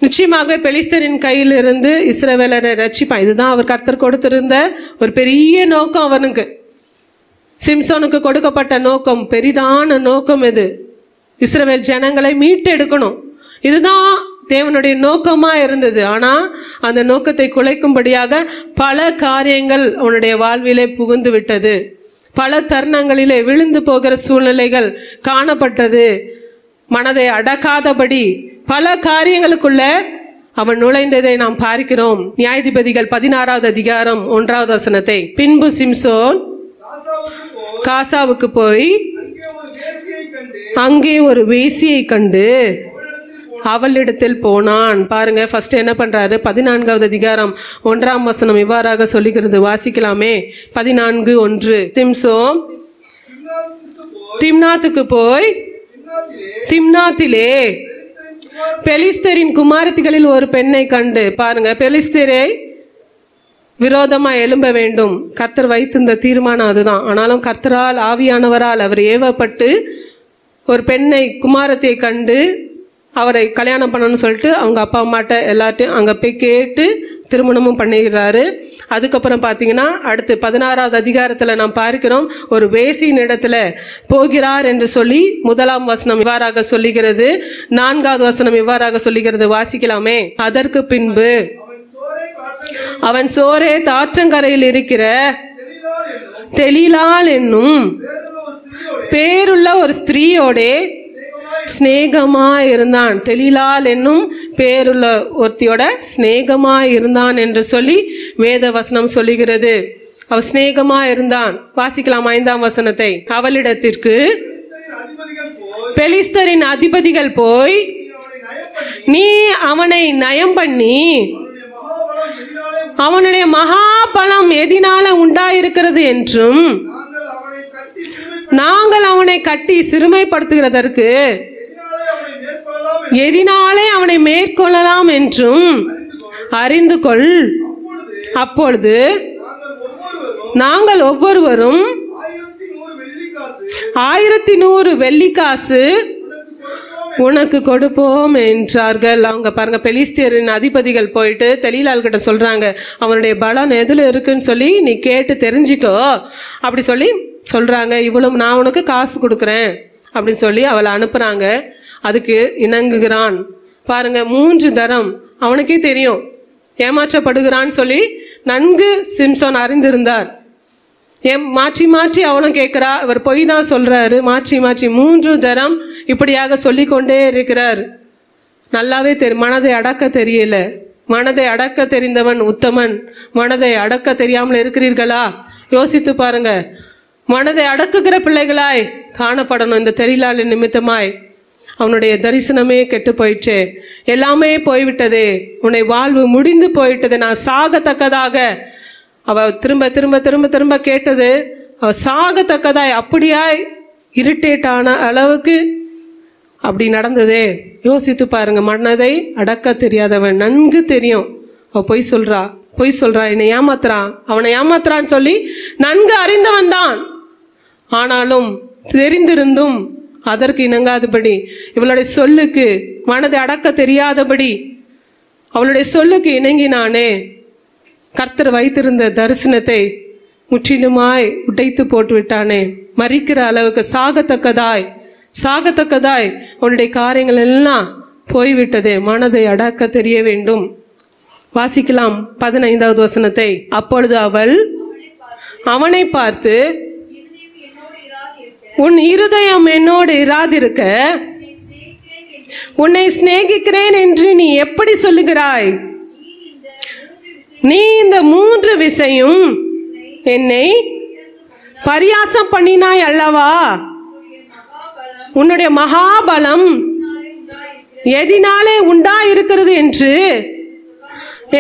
நிச்சயமாகவே பெலிஸ்தரின் கையிலிருந்து இஸ்ரவேலரை ரட்சிப்பான். இதுதான் அவர் கர்த்தர் கொடுத்திருந்த ஒரு பெரிய நோக்கம். அவனுக்கு சிம்சோனுக்கு கொடுக்கப்பட்ட நோக்கம், பெரிதான நோக்கம். இது இஸ்ரவேல் ஜனங்களை மீட்டெடுக்கணும். இதுதான் தேவனுடைய நோக்கமா இருந்தது. ஆனா அந்த நோக்கத்தை குலைக்கும்படியாக பல காரியங்கள் அவனுடைய வாழ்விலே புகுந்து விட்டது. பல தருணங்களிலே விழுந்து போகிற சூழ்நிலைகள் காணப்பட்டது. மனதை அடக்காதபடி பல காரியங்களுக்குள்ள அவன் நுழைந்ததை நாம் பார்க்கிறோம். நியாயாதிபதிகள் 16வது அதிகாரம் 1வது வசனத்தை. பின்பு சிம்சோன் காசாவுக்கு போய் அங்கே ஒரு வேசியை கண்டு அவளிடத்தில் போனான். பாருங்க, ஃபர்ஸ்ட் என்ன பண்றாரு? 14வது அதிகாரம் 1ஆம் வசனம் இவ்வாறாக சொல்லுகிறது. வாசிக்கலாமே. 14:1. சிம்சோன் திம்னாத்துக்கு போய் திம்னாத்திலே பெலிஸ்தரின் குமாரத்திகளில் ஒரு பெண்ணை கண்டு. பாருங்க, பெலிஸ்தரை விரோதமா எழும்ப வேண்டும். கர்த்தர் வைத்திருந்த தீர்மானம் அதுதான். ஆனாலும் கர்த்தரால் ஆவியானவரால் அவர் ஏவப்பட்டு ஒரு பெண்ணை குமாரத்தை கண்டு அவரை கல்யாணம் பண்ணணும்னு சொல்லிட்டு அவங்க அப்பா அம்மாட்ட எல்லாத்தையும் அங்கே போய் கேட்டு திருமணமும் பண்ணிடுறாரு. அதுக்கப்புறம் பார்த்தீங்கன்னா அடுத்து 16வது அதிகாரத்தில் நாம் பார்க்கிறோம், ஒரு வேசியின் இடத்துல போகிறார் என்று சொல்லி 1ஆம் வசனம் இவ்வாறாக சொல்லுகிறது. 4வது வசனம் இவ்வாறாக சொல்லுகிறது. வாசிக்கலாமே. அதற்கு பின்பு அவன் சோரே தாற்றங்கரையில் இருக்கிற தெலீலாள் என்னும் பேருள்ள ஒரு ஸ்திரீயோடே ஸ்நேகமா இருந்தான். தெலீலாள் என்னும் பேருள்ள ஒருத்தியோட ஸ்நேகமா இருந்தான் என்று சொல்லி வேத வசனம் சொல்லுகிறது. அவன் ஸ்நேகமா இருந்தான். வாசிக்கலாம் 5ஆம் வசனத்தை. அவளிடத்திற்கு பெலிஸ்தரின் அதிபதிகள் போய் நீ அவனை நயம் பண்ணி அவனுடைய மகாபலம் எதினால உண்டாயிருக்கிறது என்றும் நாங்கள் அவனை கட்டி சிறுமைப்படுத்துகிறதற்கு எதினாலே அவனை மேற்கொள்ளலாம் என்றும் அறிந்து கொள். அப்பொழுது நாங்கள் ஒவ்வொருவரும் 1100 வெள்ளிக்காசு உனக்கு கொடுப்போம் என்றார்கள். அவங்க பாருங்க, பெலிஸ்தியரின் அதிபதிகள் போயிட்டு தெலீலாள் கிட்ட சொல்றாங்க, அவனுடைய பலம் எதுல இருக்குன்னு சொல்லி நீ கேட்டு தெரிஞ்சுக்கோ அப்படி சொல்லி சொல்றாங்க. இவ்வளவு நான் உனக்கு காசு கொடுக்குறேன் அப்படின்னு சொல்லி அவளை அனுப்புறாங்க. அதுக்கு இணங்குகிறான். பாருங்க, 3 தரம் அவனுக்கே தெரியும் ஏமாற்றப்படுகிறான்னு சொல்லி நன்கு சிம்சோன் அறிந்திருந்தார். மாற்றி மாற்றி அவனும் கேட்கிறா, இவர் பொய் தான் சொல்றாரு. மாற்றி மாற்றி 3 தரம் இப்படியாக சொல்லி கொண்டே இருக்கிறார். நல்லாவே தெரியும், மனதை அடக்க தெரியல. மனதை அடக்க தெரிந்தவன் உத்தமன். மனதை அடக்க தெரியாமல் இருக்கிறீர்களா? யோசித்து பாருங்க. மனதை அடக்குகிற பிள்ளைகளாய் காணப்படணும். இந்த தெலீலாளின் நிமித்தமாய் அவனுடைய தரிசனமே கெட்டு போயிடுச்சு. எல்லாமே போய்விட்டதே. உன்னை வாழ்வு முடிந்து போயிட்டது. நான் சாகத்தக்கதாக அவ திரும்ப திரும்ப திரும்ப திரும்ப கேட்டது. அவ சாகத்தக்கதாய் அப்படியாய் இரிட்டேட்டான அளவுக்கு அப்படி நடந்ததே. யோசித்து பாருங்க. மனதை அடக்க தெரியாதவன். நன்கு தெரியும் அவ பொய் சொல்றா, என்னை ஏமாத்துறான், அவனை ஏமாத்துறான்னு சொல்லி நன்கு அறிந்தவன் தான். ஆனாலும் தெரிந்திருந்தும் அதற்கு இணங்காதபடி, இவளுடைய சொல்லுக்கு மனதை அடக்க தெரியாதபடி அவளுடைய சொல்லுக்கு இணங்கினானே. கர்த்தர் வைத்திருந்த தரிசனத்தை முற்றிலுமாய் உடைத்து போட்டு விட்டானே. மறிக்கிற அளவுக்கு சாகத்தக்கதாய் உன்னுடைய காரியங்கள் எல்லாம் போய்விட்டதே. மனதை அடக்க தெரிய வேண்டும். வாசிக்கலாம் 15வது வசனத்தை. அப்பொழுது அவள் அவனை பார்த்து, உன் இருதயம் என்னோடு இராதிருக்க உன்னை சிநேகிக்கிறேன் என்று நீ எப்படி சொல்லுகிறாய்? நீ இந்த 3 விசையும் என்னை பரியாசம் பண்ணினாய் அல்லவா? உன்னுடைய மகாபலம் எதினாலே உண்டாயிருக்கிறது என்று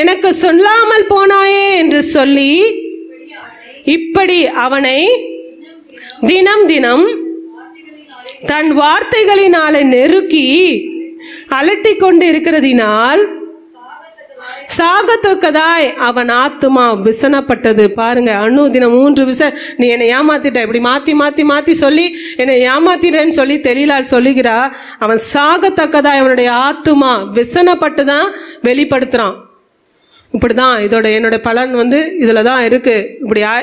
எனக்கு சொல்லாமல் போனாயே என்று சொல்லி இப்படி அவனை தினம் தினம் தன் வார்த்தைகளினாலே நெருக்கி அலட்டி கொண்டு இருக்கிறதினால் சாகத்தக்கதாய் அவன் ஆத்துமா விசனப்பட்டது. பாருங்க, அனுதினம் 3 விசை நீ என்னை ஏமாத்திட்ட, இப்படி மாத்தி மாத்தி மாத்தி சொல்லி என்னை ஏமாத்திட்டேன்னு சொல்லி தெலீலாள் சொல்லுகிறா. அவன் சாகத்தக்கதாய் அவனுடைய ஆத்துமா விசனப்பட்டுதான் வெளிப்படுத்துறான். இப்படிதான் இதோட என்னுடைய பலன் இதுல தான் இருக்கு.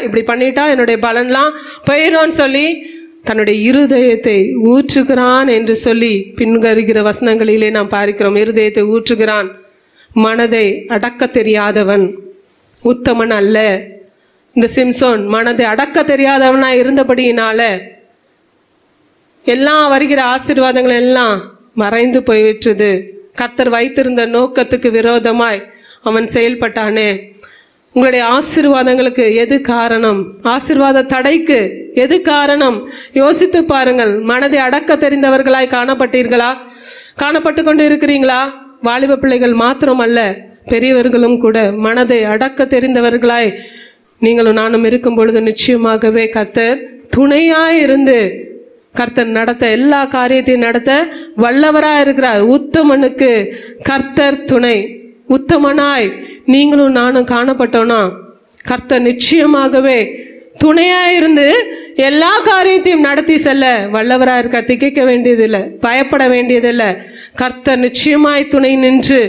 இப்படி பண்ணிட்டா என்னுடைய பலன்லாம் போயிடும்னு சொல்லி தன்னுடைய இருதயத்தை ஊற்றுகிறான் என்று சொல்லி பின்வருகிற வசனங்களிலே நாம் பார்க்கிறோம். இருதயத்தை ஊற்றுகிறான். மனதை அடக்க தெரியாதவன் உத்தமன் அல்ல. இந்த சிம்சோன் மனதை அடக்க தெரியாதவனா இருந்தபடியினால எல்லாம் வருகிற ஆசீர்வாதங்கள் எல்லாம் மறைந்து போய்விட்டது. கர்த்தர் வைத்திருந்த நோக்கத்துக்கு விரோதமாய் அவன் செயல்பட்டானே. உங்களுடைய ஆசீர்வாதங்களுக்கு எது காரணம்? ஆசீர்வாத தடைக்கு எது காரணம்? யோசித்து பாருங்கள். மனதை அடக்க தெரிந்தவர்களாய் காணப்பட்டீர்களா? காணப்பட்டு கொண்டு இருக்கிறீங்களா? வாலிப பிள்ளைகள் மாத்திரமல்ல, பெரியவர்களும் கூட மனதை அடக்க தெரிந்தவர்களாய் நீங்களும் நானும் இருக்கும் பொழுது நிச்சயமாகவே கர்த்தர் துணையாய் இருந்து கர்த்தர் நடத்த எல்லா காரியத்தையும் நடத்த வல்லவராய் இருக்கிறார். உத்தமனுக்கு கர்த்தர் துணை. உத்தமனாய் நீங்களும் நானும் காணப்பட்டோம்னா கர்த்தர் நிச்சயமாகவே துணையாயிருந்து எல்லா காரியத்தையும் நடத்தி செல்ல வல்லவராக இருக்க. திகைக்க வேண்டியதில்லை, பயப்பட வேண்டியதில்லை. கர்த்தர் நிச்சயமாய் துணை நின்று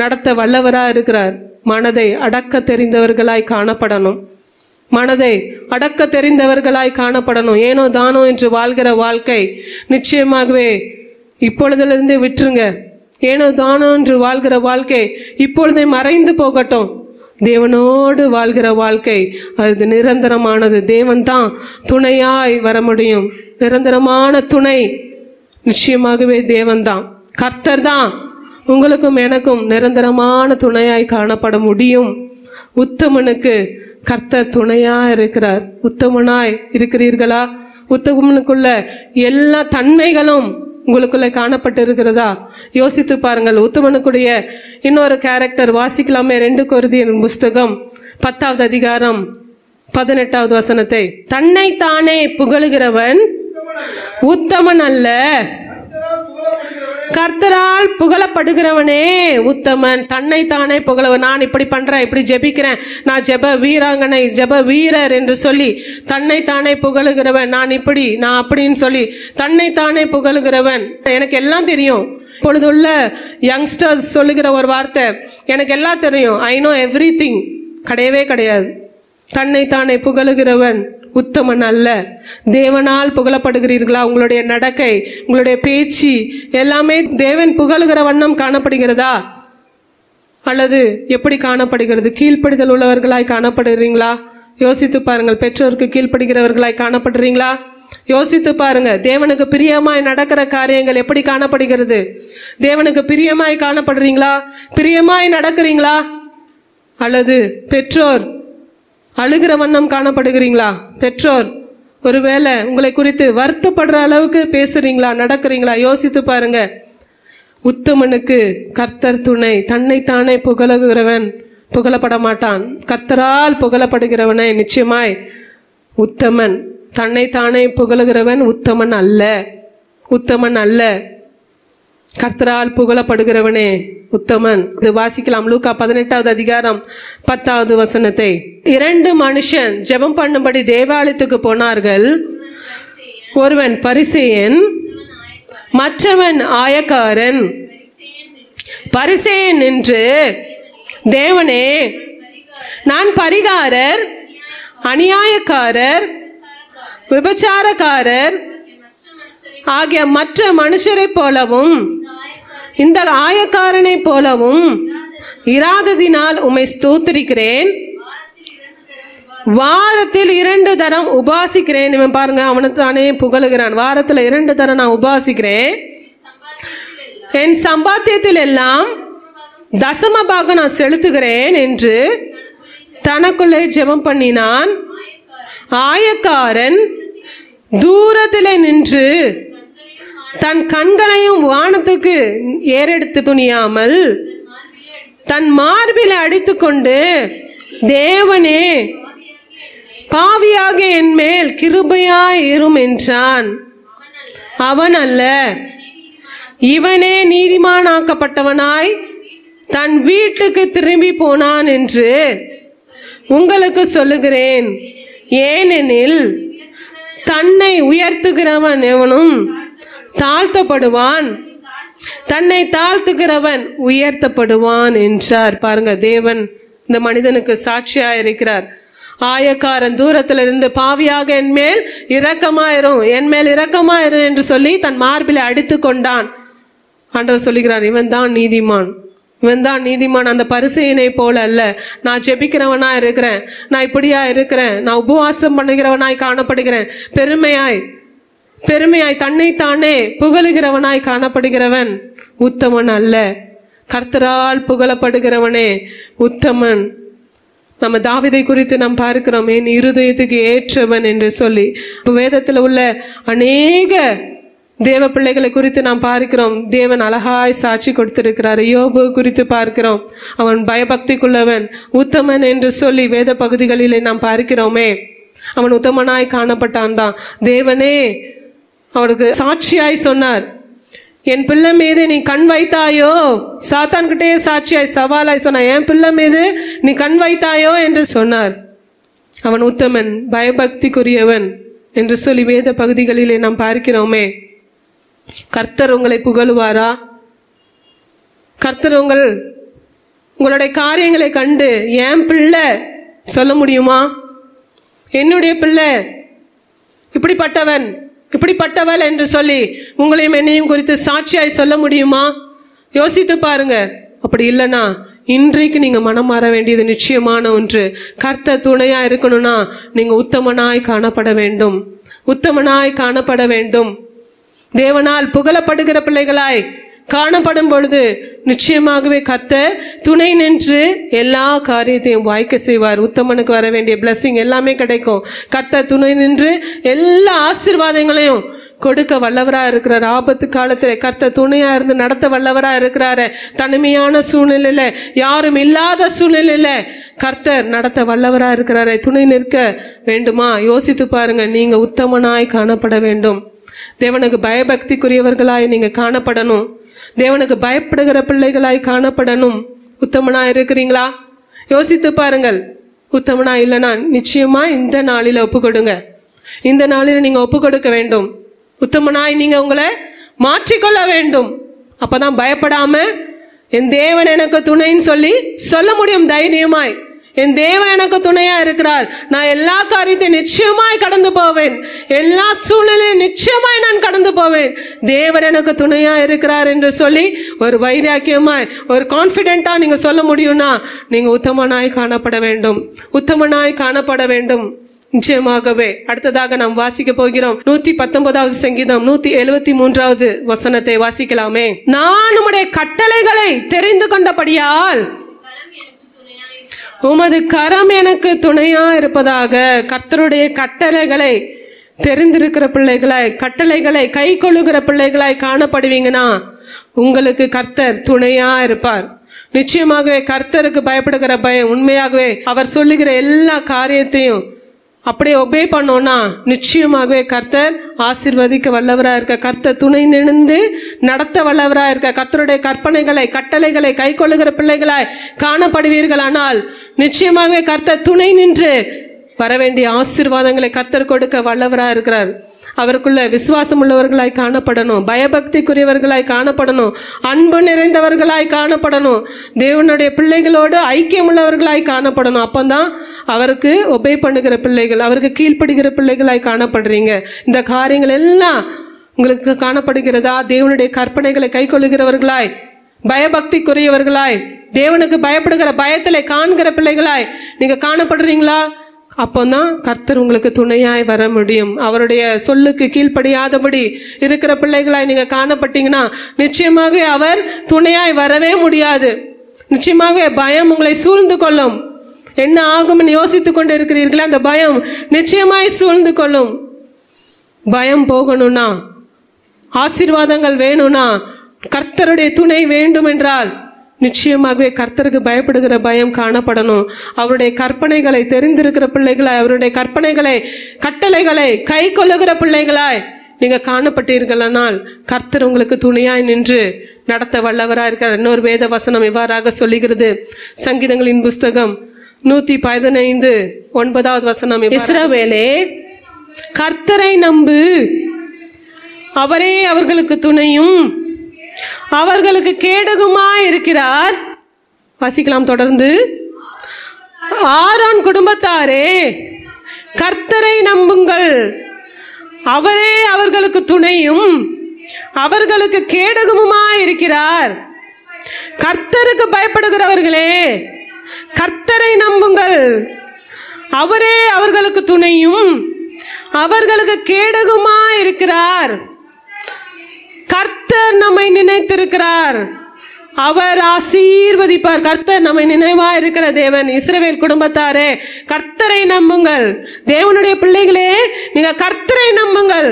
நடத்த வல்லவராக இருக்கிறார். மனதை அடக்க தெரிந்தவர்களாய் காணப்படணும். மனதை அடக்க தெரிந்தவர்களாய் காணப்படணும். ஏனோ தானோ என்று வாழ்கிற வாழ்க்கை நிச்சயமாகவே இப்பொழுதிலிருந்து விட்டுருங்க. ஏனோ தானோ என்று வாழ்கிற வாழ்க்கை இப்பொழுதே மறைந்து போகட்டும். தேவனோடு வாழ்கிற வாழ்க்கை அது நிரந்தரமானது. தேவன் தான் துணையாய் வர முடியும். நிரந்தரமான துணை நிச்சயமாகவே தேவன் தான். கர்த்தர் தான் உங்களுக்கும் எனக்கும் நிரந்தரமான துணையாய் காணப்பட முடியும். உத்தமனுக்கு கர்த்தர் துணையாய் இருக்கிறார். உத்தமனாய் இருக்கிறீர்களா? உத்தமனுக்குள்ள எல்லா தன்மைகளும் உங்களுக்குள்ள காணப்பட்டு இருக்கிறதா? யோசித்து பாருங்கள். உத்தமனுக்குடைய இன்னொரு கேரக்டர் வாசிக்கலாமே. 2 கொரிந்தியர் புஸ்தகம் 10வது அதிகாரம் 18வது வசனத்தை. தன்னை தானே புகழுகிறவன் உத்தமன் அல்ல, கர்த்தரால் புகழப்படுகிறவனே உத்தமன். தன்னை தானே புகழவன். நான் இப்படி பண்றேன், இப்படி ஜெபிக்கிறேன், நான் ஜெப வீராங்கனை, ஜெப வீரர் என்று சொல்லி தன்னை தானே புகழுகிறவன். நான் இப்படி, நான் அப்படின்னு சொல்லி தன்னை தானே புகழுகிறவன். எனக்கு எல்லாம் தெரியும். இப்பொழுதுள்ள யங்ஸ்டர்ஸ் சொல்லுகிற ஒரு வார்த்தை, எனக்கு எல்லாம் தெரியும், ஐ நோ எவ்ரிதிங். கிடையவே கிடையாது. தன்னை தானே புகழுகிறவன் உத்தமன் அல்ல. தேவனால் புகழப்படுகிறீர்களா? உங்களுடைய நடக்கை, உங்களுடைய பேச்சு எல்லாமே தேவன் புகழுகிற வண்ணம் காணப்படுகிறதா? அல்லது எப்படி காணப்படுகிறது? கீழ்ப்படிதல் உள்ளவர்களாய் காணப்படுகிறீங்களா? யோசித்து பாருங்கள். பெற்றோருக்கு கீழ்ப்படுகிறவர்களாய் காணப்படுறீங்களா? யோசித்து பாருங்க. தேவனுக்கு பிரியமாய் நடக்கிற காரியங்கள் எப்படி காணப்படுகிறது? தேவனுக்கு பிரியமாய் காணப்படுறீங்களா? பிரியமாய் நடக்கிறீங்களா? அல்லது பெற்றோர் அழுகிற வண்ணம் காணப்படுகிறீங்களா? பெற்றோர் ஒருவேளை உங்களை குறித்து வருத்தப்படுற அளவுக்கு பேசுறீங்களா, நடக்கிறீங்களா? யோசித்து பாருங்க. உத்தமனுக்கு கர்த்தர் துணை. தன்னைத்தானே புகழுகிறவன் புகழப்பட மாட்டான். கர்த்தரால் புகழப்படுகிறவனை நிச்சயமாய் உத்தமன். தன்னைத்தானே புகழுகிறவன் உத்தமன் அல்ல. உத்தமன் அல்ல, கர்த்தரால் புகழப்படுகிறவனே உத்தமன். இது வாசிக்கலாம். லூக்கா 18வது அதிகாரம் 10வது வசனத்தை. 2 மனுஷன் ஜெபம் பண்ணும்படி தேவாலயத்துக்கு போனார்கள். ஒருவன் பரிசேயன், மற்றவன் ஆயக்காரன். பரிசேயன் நின்று, தேவனே, நான் பரிகாரர், அநியாயக்காரர், விபச்சாரக்காரர் ஆகிய மற்ற மனுஷரை போலவும் இந்த ஆயக்காரனை போலவும் இராததினால் உம்மை ஸ்தோத்திரிக்கிறேன். வாரத்தில் 2 தரம் உபாசிக்கிறேன். இவன் பாருங்க, அவனுக்கு தானே புகழுகிறான். வாரத்தில் 2 தரம் நான் உபாசிக்கிறேன். என் சம்பாத்தியத்தில் எல்லாம் தசம பாகம் நான் செலுத்துகிறேன் என்று தனக்குள்ளே ஜெபம் பண்ணினான். ஆயக்காரன் தூரத்திலே நின்று தன் கண்களையும் வானத்துக்கு ஏறெடுத்து துணியாமல் தன் மார்பில் அடித்துக்கொண்டு, தேவனே, பாவியாக என் மேல் கிருபையாய் இரும் என்றான். அவன் அல்ல, இவனே நீதிமானாக்கப்பட்டவனாய் தன் வீட்டுக்கு திரும்பி போனான் என்று உங்களுக்கு சொல்லுகிறேன். ஏனெனில் தன்னை உயர்த்துகிறவன் எவனும் தாழ்த்தப்படுவான், தன்னை தாழ்த்துகிறவன் உயர்த்தப்படுவான் என்றார். பாருங்க, தேவன் இந்த மனிதனுக்கு சாட்சியா இருக்கிறார். ஆயக்காரன் தூரத்துல இருந்து பாவியாக என் மேல் இரக்கமாயிரும் என்று சொல்லி தன் மார்பிலை அடித்து கொண்டான். ஆண்டவர் சொல்லுகிறார், இவன் தான் நீதிமான், அந்த பரிசேயனை போல அல்ல. நான் ஜெபிக்கிறவனா இருக்கிறேன், நான் இப்படியா இருக்கிறேன், நான் உபவாசம் பண்ணுகிறவனாய் காணப்படுகிறேன், பெருமையாய் தன்னைத்தானே புகழுகிறவனாய் காணப்படுகிறவன் உத்தமன் அல்ல. கர்த்தரால் புகழப்படுகிறவனே உத்தமன். நம்ம தாவீதை குறித்து நாம் பார்க்கிறோம், என் இருதயத்துக்கு ஏற்றவன் என்று சொல்லி. வேதத்தில் உள்ள அநேக தேவ பிள்ளைகளை குறித்து நாம் பார்க்கிறோம். தேவன் அழகாய் சாட்சி கொடுத்திருக்கிறார். யோபு குறித்து பார்க்கிறோம், அவன் பயபக்திக்குள்ளவன், உத்தமன் என்று சொல்லி வேத பகுதிகளிலே நாம் பார்க்கிறோமே. அவன் உத்தமனாய் காணப்பட்டான் தான். தேவனே அவனுக்கு சாட்சியாய் சொன்னார், என் பிள்ளை மீது நீ கண் வைத்தாயோ, சாத்தான் கிட்டே சாட்சியாய் சவாலாய் சொன்னார், என் பிள்ளை மீது நீ கண் வைத்தாயோ என்று சொன்னார். அவன் உத்தமன், பயபக்திக்குரியவன் என்று சொல்லி வேத பகுதிகளிலே நாம் பார்க்கிறோமே. கர்த்தர் உங்களை புகழுவாரா? கர்த்தர் உங்களுடைய காரியங்களை கண்டு என் பிள்ளை சொல்ல முடியுமா? என்னுடைய பிள்ளை இப்படிப்பட்டவள் என்று சொல்லி உங்களையும் என்னையும் குறித்து சாட்சியாய் சொல்ல முடியுமா? யோசித்து பாருங்க. அப்படி இல்லைன்னா இன்றைக்கு நீங்க மனம் மாற வேண்டியது நிச்சயமான ஒன்று. கர்த்தர் துணையா இருக்கணும்னா நீங்க உத்தமனாய் காணப்பட வேண்டும். தேவனால் புகழப்படுகிற பிள்ளைகளாய் காணப்படும் பொழுது நிச்சயமாகவே கர்த்தர் துணை நின்று எல்லா காரியத்தையும் வாய்க்க செய்வார். உத்தமனுக்கு வர வேண்டிய பிளஸிங் எல்லாமே கிடைக்கும். கர்த்தர் துணை நின்று எல்லா ஆசீர்வாதங்களையும் கொடுக்க வல்லவரா இருக்கிறார். ஆபத்து காலத்துல கர்த்தர் துணையா இருந்து நடத்த வல்லவரா இருக்கிறாரு. தனிமையான சூழ்நிலையில, யாரும் இல்லாத சூழ்நிலையில கர்த்தர் நடத்த வல்லவரா இருக்கிறாரு. துணை நிற்க வேண்டுமா? யோசித்து பாருங்க. நீங்க உத்தமனாய் காணப்பட வேண்டும். தேவனுக்கு பயபக்திக்குரியவர்களாய் நீங்க காணப்படணும். தேவனுக்கு பயப்படுகிற பிள்ளைகளாய் காணப்படணும். உத்தமனா இருக்கிறீங்களா? யோசித்து பாருங்கள். உத்தமனா இல்லைனா நிச்சயமா இந்த நாளில ஒப்பு கொடுங்க. இந்த நாளில நீங்க ஒப்பு கொடுக்க வேண்டும். உத்தமனாய் நீங்க உங்களை மாற்றிக்கொள்ள வேண்டும். அப்பதான் பயப்படாம என் தேவன் எனக்கு துணைன்னு சொல்ல முடியும் தைரியமாய். என் தேவன் எனக்கு துணையா இருக்கிறார், நான் எல்லா காரியத்தையும் நிச்சயமாய் கடந்து போவேன், எல்லா சூழ்நிலையும் நிச்சயமாய் நான் கடந்து போவேன், தேவன் எனக்கு துணையா இருக்கிறார் என்று சொல்லி ஒரு வைராக்கியமாய் ஒரு கான்பிடென்டா நீங்க சொல்ல முடியும்னா நீங்க உத்தமனாய் காணப்பட வேண்டும். நிச்சயமாகவே. அடுத்ததாக நாம் வாசிக்க போகிறோம் 119வது சங்கீதம் 173வது வசனத்தை வாசிக்கலாமே. நான் உம்முடைய கட்டளைகளை தெரிந்து கொண்டபடியால் உமது கரம் எனக்கு துணையா இருப்பதாக. கர்த்தருடைய கட்டளைகளை தெரிந்திருக்கிற பிள்ளைகளாய், கட்டளைகளை கை கொள்ளுகிற பிள்ளைகளாய் காணப்படுவீங்கன்னா உங்களுக்கு கர்த்தர் துணையா இருப்பார். நிச்சயமாகவே கர்த்தருக்கு பயப்படுகிற பயம், உண்மையாகவே அவர் சொல்லுகிற எல்லா காரியத்தையும் அப்படியே ஒபே பண்ணோம்னா நிச்சயமாகவே கர்த்தர் ஆசீர்வதிக்க வல்லவராக இருக்க, கர்த்தர் துணை நின்று நடத்த வல்லவராக இருக்க, கர்த்தருடைய கட்டளைகளை கை கொள்ளுகிற பிள்ளைகளாய் காணப்படுவீர்கள். ஆனால் நிச்சயமாகவே கர்த்தர் துணை நின்று வரவேண்டிய ஆசீர்வாதங்களை கர்த்தர் கொடுக்க வல்லவராக இருக்கிறார். அவருக்குள்ள விசுவாசம் உள்ளவர்களாய் காணப்படணும், பயபக்திக்குரியவர்களாய் காணப்படணும், அன்பு நிறைந்தவர்களாய் காணப்படணும், தேவனுடைய பிள்ளைகளோடு ஐக்கியம் உள்ளவர்களாய் காணப்படணும். அப்பந்தான் அவருக்கு ஒபே பண்ணுகிற பிள்ளைகள், அவருக்கு கீழ்ப்படுகிற பிள்ளைகளாய் காணப்படுறீங்க. இந்த காரியங்கள் எல்லாம் உங்களுக்கு காணப்படுகிறதா? தேவனுடைய கற்பனைகளை கை கொள்ளுகிறவர்களாய், பயபக்திக்குரியவர்களாய், தேவனுக்கு பயப்படுகிற பயத்திலே காண்கிற பிள்ளைகளாய் நீங்க காணப்படுறீங்களா? அப்போதான் கர்த்தர் உங்களுக்கு துணையாய் வர முடியும். அவருடைய சொல்லுக்கு கீழ்ப்படியாதபடி இருக்கிற பிள்ளைகளாய் நீங்க காணப்பட்டீங்கன்னா நிச்சயமாகவே அவர் துணையாய் வரவே முடியாது. நிச்சயமாகவே பயம் உங்களை சூழ்ந்து கொள்ளும். என்ன ஆகும் யோசித்து கொண்டு இருக்கிறீர்களா? அந்த பயம் நிச்சயமாய் சூழ்ந்து கொள்ளும். பயம் போகணும்னா, ஆசீர்வாதங்கள் வேணும்னா, கர்த்தருடைய துணை வேண்டும் என்றால் நிச்சயமாகவே கர்த்தருக்கு பயப்படுகிற பயம் காணப்படணும். அவருடைய கற்பனைகளை தெரிந்திருக்கிற பிள்ளைகளாய், அவருடைய கட்டளைகளை கை கொள்ளுகிற பிள்ளைகளாய் நீங்க காணப்பட்டீர்களானால் கர்த்தர் உங்களுக்கு துணையாய் நின்று நடத்த வல்லவராக இருக்கிறார். இன்னொரு வேத வசனம் இவ்வாறாக சொல்லுகிறது. சங்கீதங்களின் புஸ்தகம் 115:9வது வசனம், இஸ்ரவேலே கர்த்தரை நம்பு, அவரே அவர்களுக்கு துணையும் அவர்களுக்கு கேடகுமாய் இருக்கிறார். வாசிக்கலாம் தொடர்ந்து. ஆரோன் குடும்பத்தாரே, கர்த்தரை நம்புங்கள், அவரே அவர்களுக்கு துணையும் அவர்களுக்கு கேடகமுமாய் இருக்கிறார். கர்த்தருக்கு பயப்படுகிறவர்களே, கர்த்தரை நம்புங்கள், அவரே அவர்களுக்கு துணையும் அவர்களுக்கு கேடகமாய் இருக்கிறார். கர்த்தர் நம்மை நினைத்திருக்கிறார், அவர் ஆசீர்வதிப்பார். கர்த்தர் நம்மை நினைவா இருக்கிற தேவன். இஸ்ரவேல் குடும்பத்தாரே, கர்த்தரை நம்புங்கள். தேவனுடைய பிள்ளைகளே, நீங்க கர்த்தரை நம்புங்கள்,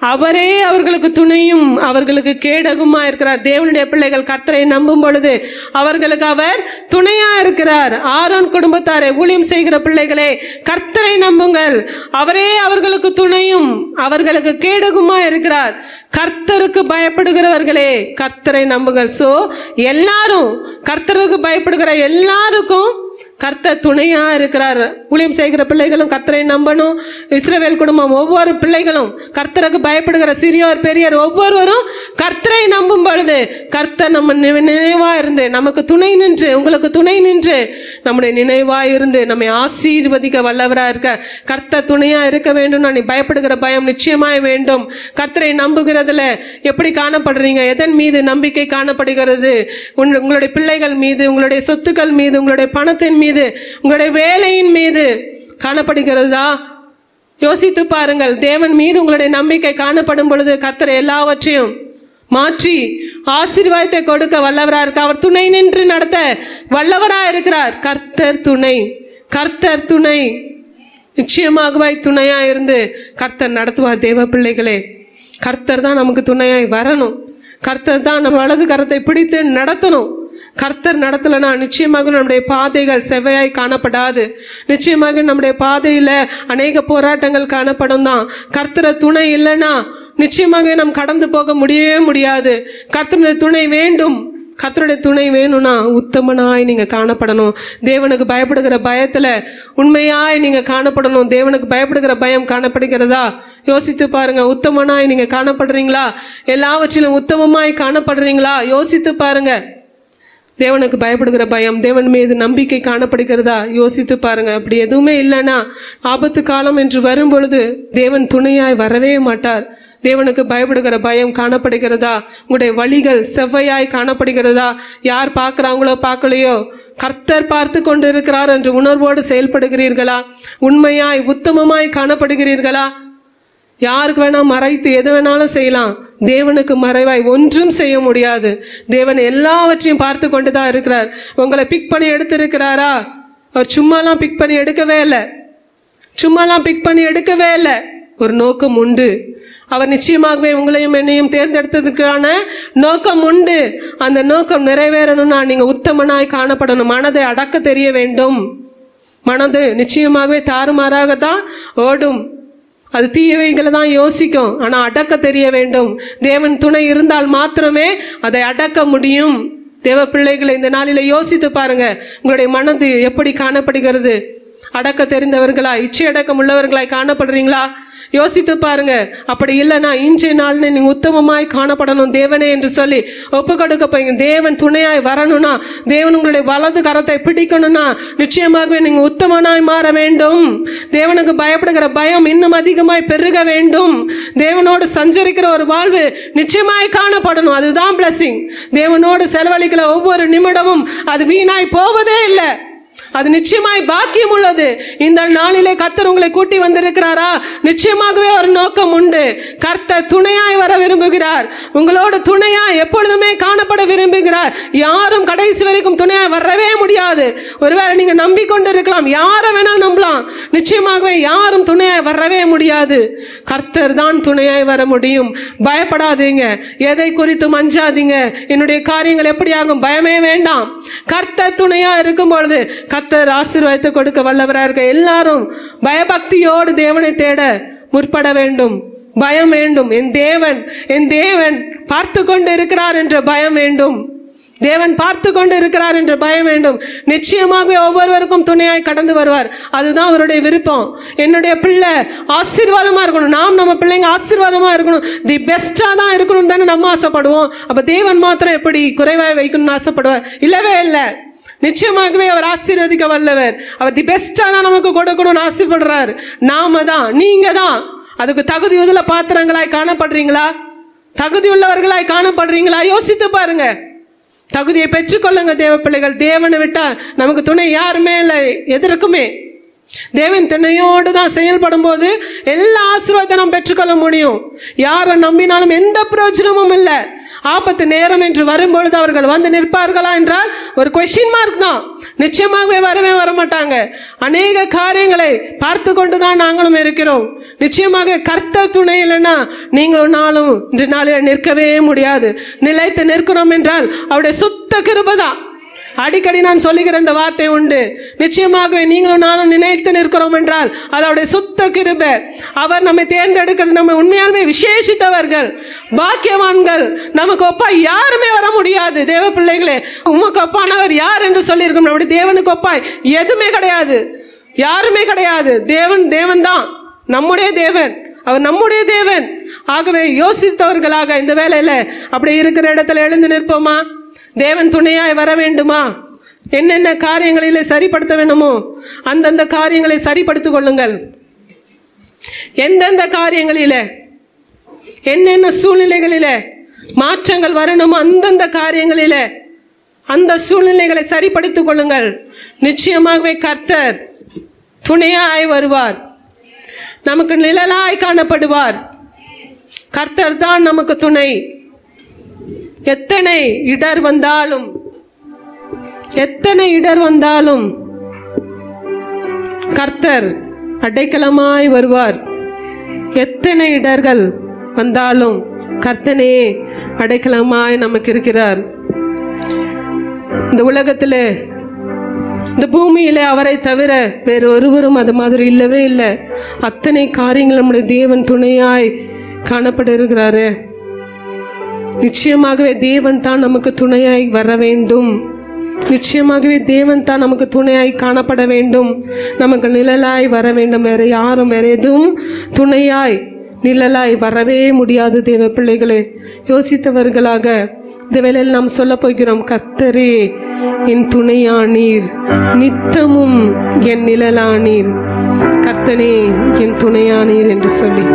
அவரே அவர்களுக்கு துணையும் அவர்களுக்கு கேடகுமா இருக்கிறார். தேவனுடைய பிள்ளைகள் கர்த்தரை நம்பும் பொழுது அவர்களுக்கு அவர் துணையா இருக்கிறார். ஆரோன் குடும்பத்தாரே, ஊழியம் செய்கிற பிள்ளைகளே, கர்த்தரை நம்புங்கள், அவரே அவர்களுக்கு துணையும் அவர்களுக்கு கேடகுமா இருக்கிறார். கர்த்தருக்கு பயப்படுகிறவர்களே, கர்த்தரை நம்புங்கள். சோ எல்லாரும் கர்த்தருக்கு பயப்படுகிற எல்லாருக்கும் கர்த்தர் துணையா இருக்கிறார். ஊழியம் செய்கிற பிள்ளைகளும் கர்த்தரை நம்பணும். இஸ்ரவேல் குடும்பம் ஒவ்வொரு பிள்ளைகளும் கர்த்தருக்கு பயப்படுகிற சிறியோர் பெரியோர் ஒவ்வொருவரும் கர்த்தரை நம்பும் பொழுது கர்த்தர் நம்ம நினைவா இருந்து நமக்கு துணை நின்று, உங்களுக்கு துணை நின்று நம்முடைய நினைவா இருந்து நம்மை ஆசீர்வதிக்க வல்லவரா இருக்க கர்த்தர் துணையா இருக்க வேண்டும். நான் பயப்படுகிற பயம் நிச்சயமாய் வேண்டும். கர்த்தரை நம்புகிறதுல எப்படி காணப்படுறீங்க? எதன் மீது நம்பிக்கை காணப்படுகிறது? உங்களுடைய பிள்ளைகள் மீது, உங்களுடைய சொத்துக்கள் மீது, உங்களுடைய பணத்தின் மீது, உங்களுடைய வேலையின் மீது காணப்படுகிறதா? யோசித்து பாருங்கள். தேவன் மீது உங்களுடைய நம்பிக்கை காணப்படும் பொழுது கர்த்தர் எல்லாவற்றையும் மாற்றி ஆசீர்வாதத்தை கொடுக்க வல்லவரா இருக்க, அவர் துணை நின்று நடத்த வல்லவரா இருக்கிறார். கர்த்தர் துணை, கர்த்தர் துணை, நிச்சயமாகவே துணையா இருந்து கர்த்தர் நடத்துவார். தேவ பிள்ளைகளே, கர்த்தர் தான் நமக்கு துணையாய் வரணும். கர்த்தர் தான் நம்ம வலது கரத்தை பிடித்து நடத்தணும். கர்த்தர் நடத்தலைன்னா நிச்சயமாக நம்முடைய பாதைகள் செவ்வையாய் காணப்படாது. நிச்சயமாக நம்முடைய பாதையில அநேக போராட்டங்கள் காணப்படும் தான். கர்த்தரை துணை இல்லைன்னா நிச்சயமாக நாம் கடந்து போக முடியவே முடியாது. கர்த்தருடைய துணை வேண்டும். கர்த்தருடைய துணை வேணும்னா உத்தமனாய் நீங்க காணப்படணும். தேவனுக்கு பயப்படுகிற பயத்துல உண்மையாய் நீங்க காணப்படணும். தேவனுக்கு பயப்படுகிற பயம் காணப்படுகிறதா? யோசித்து பாருங்க. உத்தமனாய் நீங்க காணப்படுறீங்களா? எல்லாவற்றிலும் உத்தமமாய் காணப்படுறீங்களா? யோசித்து பாருங்க. தேவனுக்கு பயப்படுகிற பயம், தேவன் மீது நம்பிக்கை காணப்படுகிறதா? யோசித்து பாருங்க. அப்படி எதுவுமே இல்லைன்னா ஆபத்து காலம் என்று வரும் பொழுது தேவன் துணையாய் வரவே மாட்டார். தேவனுக்கு பயப்படுகிற பயம் காணப்படுகிறதா? உங்களுடைய வழிகள் செவ்வையாய் காணப்படுகிறதா? யார் பார்க்குறாங்களோ பார்க்கலையோ கர்த்தர் பார்த்து கொண்டு இருக்கிறார் என்ற உணர்வோடு செயல்படுகிறீர்களா? உண்மையாய் உத்தமமாய் காணப்படுகிறீர்களா? யாருக்கு வேணா மறைத்து எது வேணாலும் செய்யலாம். தேவனுக்கு மறைவாய் ஒன்றும் செய்ய முடியாது. தேவன் எல்லாவற்றையும் பார்த்து கொண்டு தான் இருக்கிறார். உங்களை பிக் பண்ணி எடுத்திருக்கிறாரா? அவர் சும்மாலாம் பிக் பண்ணி எடுக்கவே இல்லை. சும்மாலாம் பிக் பண்ணி எடுக்கவே இல்லை. ஒரு நோக்கம் உண்டு. அவர் நிச்சயமாகவே உங்களையும் என்னையும் தேர்ந்தெடுத்ததுக்கான நோக்கம் உண்டு. அந்த நோக்கம் நிறைவேறணும்னா நீங்க உத்தமனாய் காணப்படணும். மனதை அடக்க தெரிய வேண்டும். மனது நிச்சயமாகவே தாறுமாறாகத்தான் ஓடும். அது தீயவைகளை தான் யோசிக்கும். ஆனால் அடக்க தெரிய வேண்டும். தேவன் துணை இருந்தால் மாத்திரமே அதை அடக்க முடியும். தேவ பிள்ளைகளை இந்த நாளில் யோசித்து பாருங்க. உங்களுடைய மனது எப்படி காணப்படுகிறது? அடக்க தெரிந்தவர்களா, இச்சை அடக்கம் உள்ளவர்களாய் காணப்படுறீங்களா? யோசித்து பாருங்க. அப்படி இல்லைன்னா இன்றைய நாள் நீங்க உத்தமமாய் காணப்படணும் தேவனே என்று சொல்லி ஒப்பு கொடுக்க போய் தேவன் துணையாய் வரணும்னா, தேவன் உங்களுடைய வலது கரத்தை பிடிக்கணும்னா நிச்சயமாகவே நீங்க உத்தமனாய் மாற வேண்டும். தேவனுக்கு பயப்படுகிற பயம் இன்னும் அதிகமாய் பெருக வேண்டும். தேவனோடு சஞ்சரிக்கிற ஒரு வாழ்வு நிச்சயமாய் காணப்படணும். அதுதான் பிளஸிங். தேவனோடு செலவழிக்கிற ஒவ்வொரு நிமிடமும் அது வீணாய் போவதே இல்லை. அது நிச்சயமாய் பாக்கியம் உள்ளது. இந்த நாளிலே கர்த்தர் உங்களை கூட்டி வந்திருக்கிறாரா? நிச்சயமாகவே ஒரு நோக்கம் உண்டு. கர்த்தர் துணையாய் வர விரும்புகிறார். உங்களோட துணையாய் எப்பொழுதுமே காணப்பட விரும்புகிறார். யாரும் கடைசி வரைக்கும் துணையாய் வரவே முடியாது. ஒருவேளை நீங்க நம்பிக்கொண்டு இருக்கலாம், யாரை வேணா நம்பலாம். நிச்சயமாகவே யாரும் துணையாய் வரவே முடியாது. கர்த்தர் தான் துணையாய் வர முடியும். பயப்படாதீங்க. எதை குறித்தும் அஞ்சாதீங்க. என்னுடைய காரியங்கள் எப்படி ஆகும்? பயமே வேண்டாம். கர்த்தர் துணையா இருக்கும் பொழுது கர்த்தர் ஆசீர்வாதத்தை கொடுக்க வல்லவராக இருக்க. எல்லாரும் பயபக்தியோடு தேவனை தேட முற்பட வேண்டும். பயம் வேண்டும். என் தேவன் பார்த்து கொண்டு இருக்கிறார் என்ற பயம் வேண்டும். தேவன் பார்த்து கொண்டு இருக்கிறார் என்ற பயம் வேண்டும். நிச்சயமாகவே ஒவ்வொருவருக்கும் துணையாய் கடந்து வருவார். அதுதான் அவருடைய விருப்பம். என்னுடைய பிள்ளை ஆசீர்வாதமா இருக்கணும். நம்ம பிள்ளைங்க ஆசீர்வாதமா இருக்கணும். தி பெஸ்டா தான் இருக்கணும் தானே நம்ம ஆசைப்படுவோம். அப்ப தேவன் மாத்திரம் எப்படி குறைவாய் வைக்கணும்னு ஆசைப்படுவார்? இல்லவே இல்லை. நிச்சயமாகவே அவர் ஆசீர்வதிக்க வல்லவர். அவர் தி பெஸ்டா தான் நமக்கு கொடுக்கணும்னு ஆசைப்படுறாரு. நாம தான், நீங்க தான் அதுக்கு தகுதியுள்ள பாத்திரங்களாய் காணப்படுறீங்களா? தகுதியுள்ளவர்களாய் காணப்படுறீங்களா? யோசித்து பாருங்க. தகுதியை பெற்றுக்கொள்ளுங்க தேவ பிள்ளைகள். தேவனை விட்டா நமக்கு துணை யாருமே இல்லை. எதற்குமே தேவன் துணையோடு தான் செயல்படும் போது எல்லா ஆசீர்வாதத்தை நாம் பெற்றுக்கொள்ள முடியும். யாரை நம்பினாலும் எந்த பிரயோஜனமும் இல்லை. ஆபத்து நேரம் என்று வரும்பொழுது அவர்கள் வந்து நிற்பார்களா என்றால் ஒரு கொஸ்டின் மார்க் தான். நிச்சயமாகவே வர மாட்டாங்க. அநேக காரியங்களை பார்த்து கொண்டு தான் நாங்களும் இருக்கிறோம். நிச்சயமாக கர்த்தர் துணை இல்லைன்னா நீங்களும் நாளும் இன்று நாளில் நிற்கவே முடியாது. நிலைத்து நிற்கிறோம் என்றால் அவருடைய சுத்த கிருபை தான். அடிக்கடி நான் சொல்லுகிற இந்த வார்த்தை உண்டு. நிச்சயமாகவே நீங்களும் நானும் நினைத்து நிற்கிறோம் என்றால் அதோடைய சுத்த கிருபை. அவர் நம்மை தேர்ந்தெடுக்கிறது நம்ம உண்மையாலுமே விசேஷித்தவர்கள், பாக்கியவான்கள். நமக்கு ஒப்பா யாருமே வர முடியாது. தேவ பிள்ளைகளே, உமக்கு ஒப்பானவர் யார் என்று சொல்லியிருக்கோம். நம்முடைய தேவனுக்கு ஒப்பாய் எதுவுமே கிடையாது, யாருமே கிடையாது. தேவன் தான் நம்முடைய தேவன். அவர் நம்முடைய தேவன். ஆகவே யோசித்தவர்களாக இந்த வேளையில அப்படி இருக்கிற இடத்துல எழுந்து நிற்போமா? தேவன் துணையாய் வர வேண்டுமா? என்னென்ன காரியங்களிலே சரிப்படுத்த வேண்டுமோ அந்தந்த காரியங்களை சரிப்படுத்திக் கொள்ளுங்கள். எந்தெந்த காரியங்களிலே என்னென்ன சூழ்நிலைகளிலே மாற்றங்கள் வரணுமோ அந்தந்த காரியங்களிலே அந்த சூழ்நிலைகளை சரிப்படுத்திக் கொள்ளுங்கள். நிச்சயமாகவே கர்த்தர் துணையாய் வருவார், நமக்கு நிழலாய் காணப்படுவார். கர்த்தர் தான் நமக்கு துணை. எத்தனை இடர் வந்தாலும் கர்த்தர் அடைக்கலமாய் வருவார். எத்தனை இடர்கள் வந்தாலும் கர்த்தனே அடைக்கலமாய் நமக்கு இருக்கிறார். இந்த உலகத்திலே, இந்த பூமியிலே அவரை தவிர வேறு ஒருவரும் அது மாதிரி இல்லவே இல்லை. அத்தனை காரியங்கள் நம்முடைய தேவன் துணையாய் காணப்பட இருக்கிறாரு. நிச்சயமாகவே தேவன் தான் நமக்கு துணையாய் வர வேண்டும். நிச்சயமாகவே தேவன் தான் நமக்கு துணையாய் காணப்பட வேண்டும், நமக்கு நிழலாய் வர வேண்டும். வேற யாரும் வேற எதுவும் துணையாய் நிழலாய் வரவே முடியாது. தேவ பிள்ளைகளே, யோசித்தவர்களாக இந்த வேளையில் நாம் சொல்ல போகிறோம், கர்த்தரே என் துணையானீர், நித்தமும் என் நிழலானீர், கர்த்தனே என் துணையானீர் என்று சொல்லி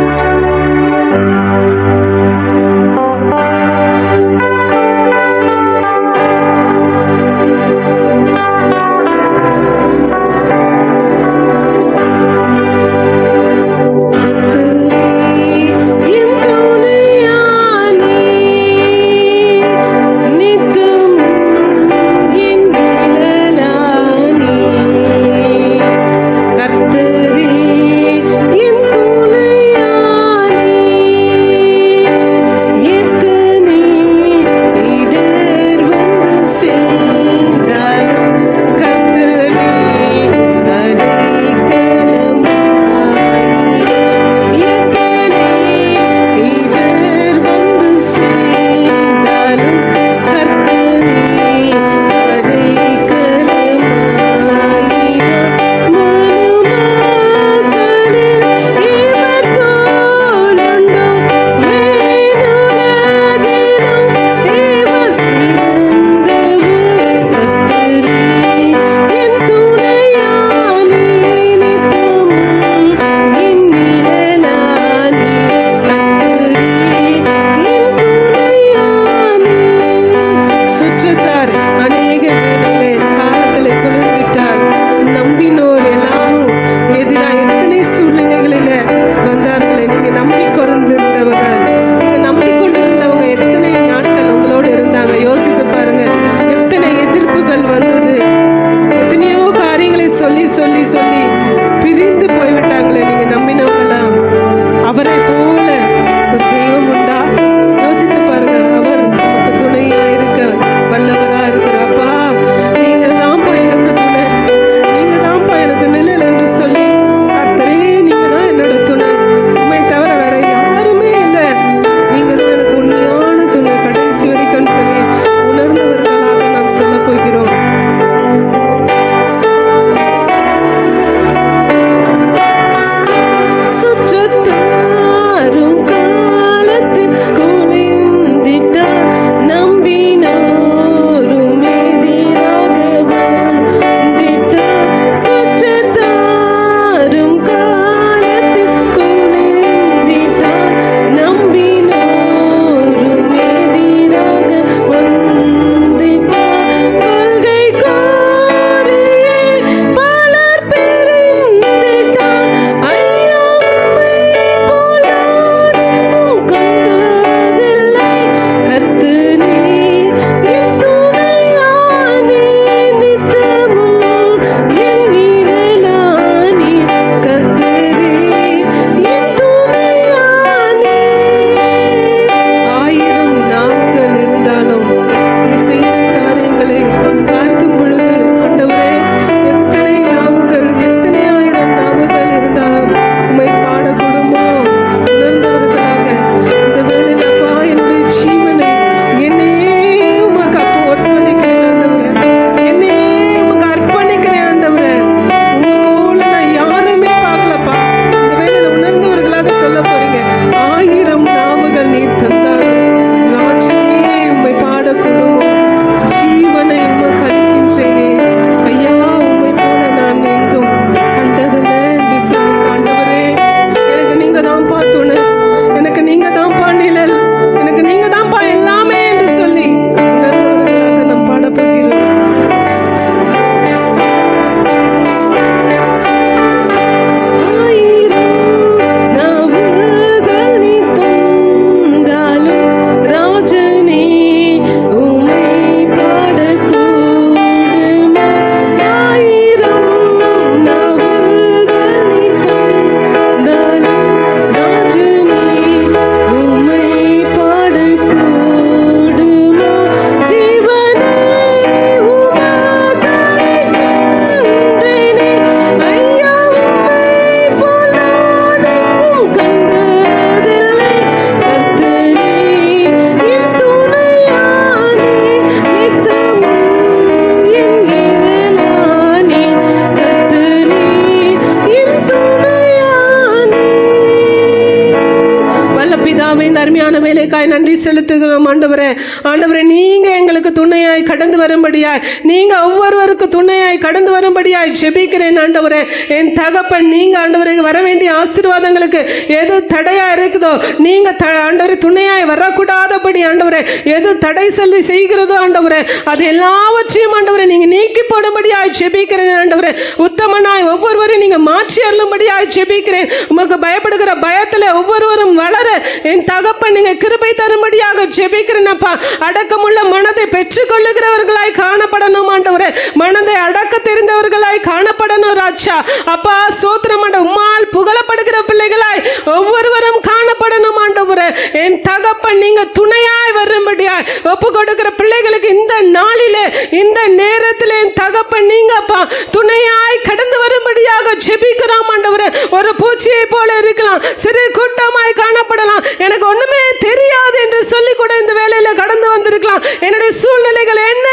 கிருபைகளுக்காய் நன்றி செலுத்துகிறோம் ஆண்டவரே. ஆண்டவரே, நீங்க எங்களுக்கு துணையாய் கடந்து வரும்படியாய், நீங்க ஒவ்வொருவருக்கு துணையாய் கடந்து வரும்படியாய் ஜெபிக்கிறேன் ஆண்டவரே. என் தகப்பன், நீங்க ஆண்டவரே வர வேண்டிய ஆசீர்வாதங்களுக்கு எது தடையா இருக்குதோ, நீங்க ஆண்டவரே துணையாய் வரக்கூடாதபடி ஆண்டவரே எது தடை சொல்லி செய்கிறதோ ஆண்டவரே, அது எல்லாவற்றையும் ஆண்டவரே நீங்க நீக்கி போடும்படியாய் ஜெபிக்கிறேன் ஆண்டவரே. உத்தமனாய் ஒவ்வொருவரையும் நீங்க மாற்றி அருளும்படியாய் ஜெபிக்கிறேன். உமக்கு பயப்படுகிற பயத்துல ஒவ்வொருவரும் வளர என் தகப்பன் நீங்க கிருபை தரும்படியாக ஜெபிக்கிறேன் அப்பா. அடக்கமுள்ள மனதை பெற்றுக் கொள்ளுகிறவர்களாய் காணப்படணும் ஆண்டவரே. மனதை அடக்க தெரிந்தவர்களாய் காணப்படணும் ராஜா. அப்பா சோத்திரம் ஆண்டவரே, உம்மால் புகழப்படுகிற பிள்ளைகளாய் ஒவ்வொருவரும் காணப்படணும் ஆண்டவரே. என் தகப்பன் நீங்க துணையாய் வரும்படியாய் ஒப்பு கொடுக்கிற பிள்ளைகளுக்கு இந்த நாளிலே இந்த நேரத்தில் என் தகப்பன் நீங்க அப்பா துணையாய் கடந்து வரும்படியாக ஜெபிக்கிறோம் ஆண்டவரே. ஒரு பூச்சியை போல இருக்கலாம், சிறு கூட்டமாய் காணப்படலாம், எனக்கு ஒண்ணுமே தெரியாது என்று சொல்லி கூட இந்த வேலையில கடந்து வந்திருக்கலாம். என்னுடைய சூழ்நிலைகள் என்ன,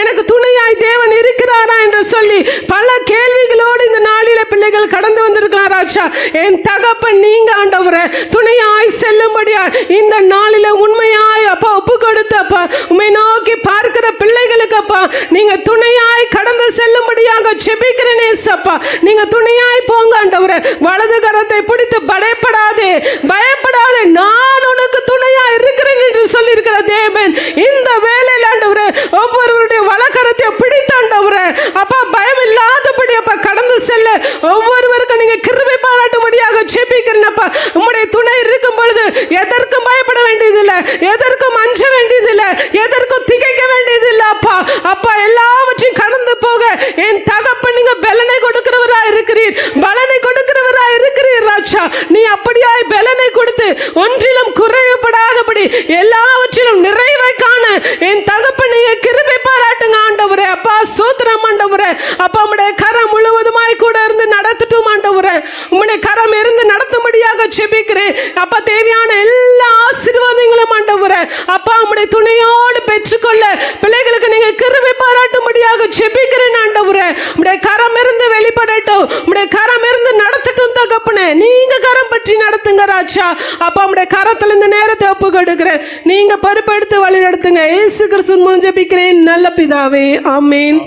எனக்கு துணையாய் தேவன் இருக்கிறாரா என்று சொல்லி பல கேள்விகளோடு இந்த நாளில பிள்ளைகள் கடந்து வந்திருக்கலாம் ராஜா. என் தகப்பன் நீங்க ஆண்டவரே துணையாய் செல்லும்படியா இந்த நாளில உண்மையாய் அப்பா ஒப்பு கொடுத்து அப்பா உம்மை நோக்கி பார்க்கிற பிள்ளைகளுக்கு அப்பா நீங்க துணையாய் கடந்து செல்லும்படியாக ஜெபிக்கிறேன் ஏசப்பா. நீங்க துணையாய் போங்க ஆண்டவரே. வலது கரத்தை பிடித்து பயப்படாதே, பயப்படாதே, நான் உனக்கு துணையாய் இருக்கிறேன் என்று சொல்லி இருக்கிற தேவன் இந்த வேளையில் ஆண்டவரே ஒவ்வொருவருடைய வலக்கரத்தை பிடித்து ஆண்டவரே அப்பா பயம் இல்லாதபடி அப்பா கடந்து செல்ல ஒவ்வொருவருக்கும் நீங்க கிருபை பாராட்டும்படியாக ஜெபிக்கிறேன் அப்பா. உம்முடைய துணை இருக்கும் பொழுது எதற்கும் பயப்பட வேண்டியதில்லை, எதற்கும் அஞ்ச வேண்டியதில்லை, எதற்கும் திகைக்க வேண்டியதில்லை அப்பா. அப்பா எல்லாவற்றையும் கடந்து போக என் தகப்பன் நீங்க பலனை கொடுக்கிறவரா இருக்கிறீர், பலனை கொடுக்கிறவரா இருக்கிறீர் ராஜா. நீ அப்படியாய் பலனை கொடுத்து ஒன்றிலும் குறைவுபடாதபடி எல்லாவற்றிலும் நிறைவை காண என் தகப்பன் நீங்க கிருபை பாராட்டுங்க ஆண்டவரே. அப்பா சோத்திரம் ஆண்டவரே. அப்பா உம்முடைய கரம் முழுவதுமாய் கூட இருந்து நடத்தட்டும் ஆண்டவரே. உம்முடைய கரம் இருந்து நடத்தும்படியாக ஜெபிக்கிறேன் அப்பா. தேவையான எல்லா ஆசீர்வாதங்களும் ஆண்டவரே அப்பா உம்முடைய துணையோடு பெற்றுக்கொள்ள பிள்ளைகளுக்கு நீங்க கிருபை பாராட்டும்படியாக ஜெபிக்கிறேன் ஆண்டவரே. உம்முடைய கரம் இருந்து வெளிப்படட்டும், உம்முடைய கரம் இருந்து நடத்தட்டும் தகப்பனே. நீங்க கரம் பற்றி நடத்துங்க ராஜா. அப்பா உம்முடைய கரத்துல இந்த நேரத்தை ஒப்பு கொடுக்கிறேன், நீங்க பொறுப்பெடுத்து வழி நடத்துங்க. இயேசு கிறிஸ்துவின் மூலம் ஜெபிக்கிறேன் நல்ல பிதாவே, ஆமென்.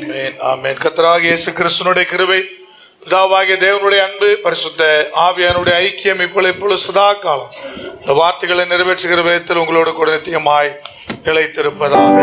ஆமென். கர்த்தராகிய இயேசு கிறிஸ்துவினுடைய கிருபை, பிதாவாகிய தேவனுடைய அன்பு, பரிசுத்த ஆவியானுடைய ஐக்கியம் இப்பொழுது சதா காலம் இந்த வார்த்தைகளை நிறைவேற்றுகிற விதத்தில் உங்களோடு கூட நித்தியமாய் நிலைத்திருப்பதாக.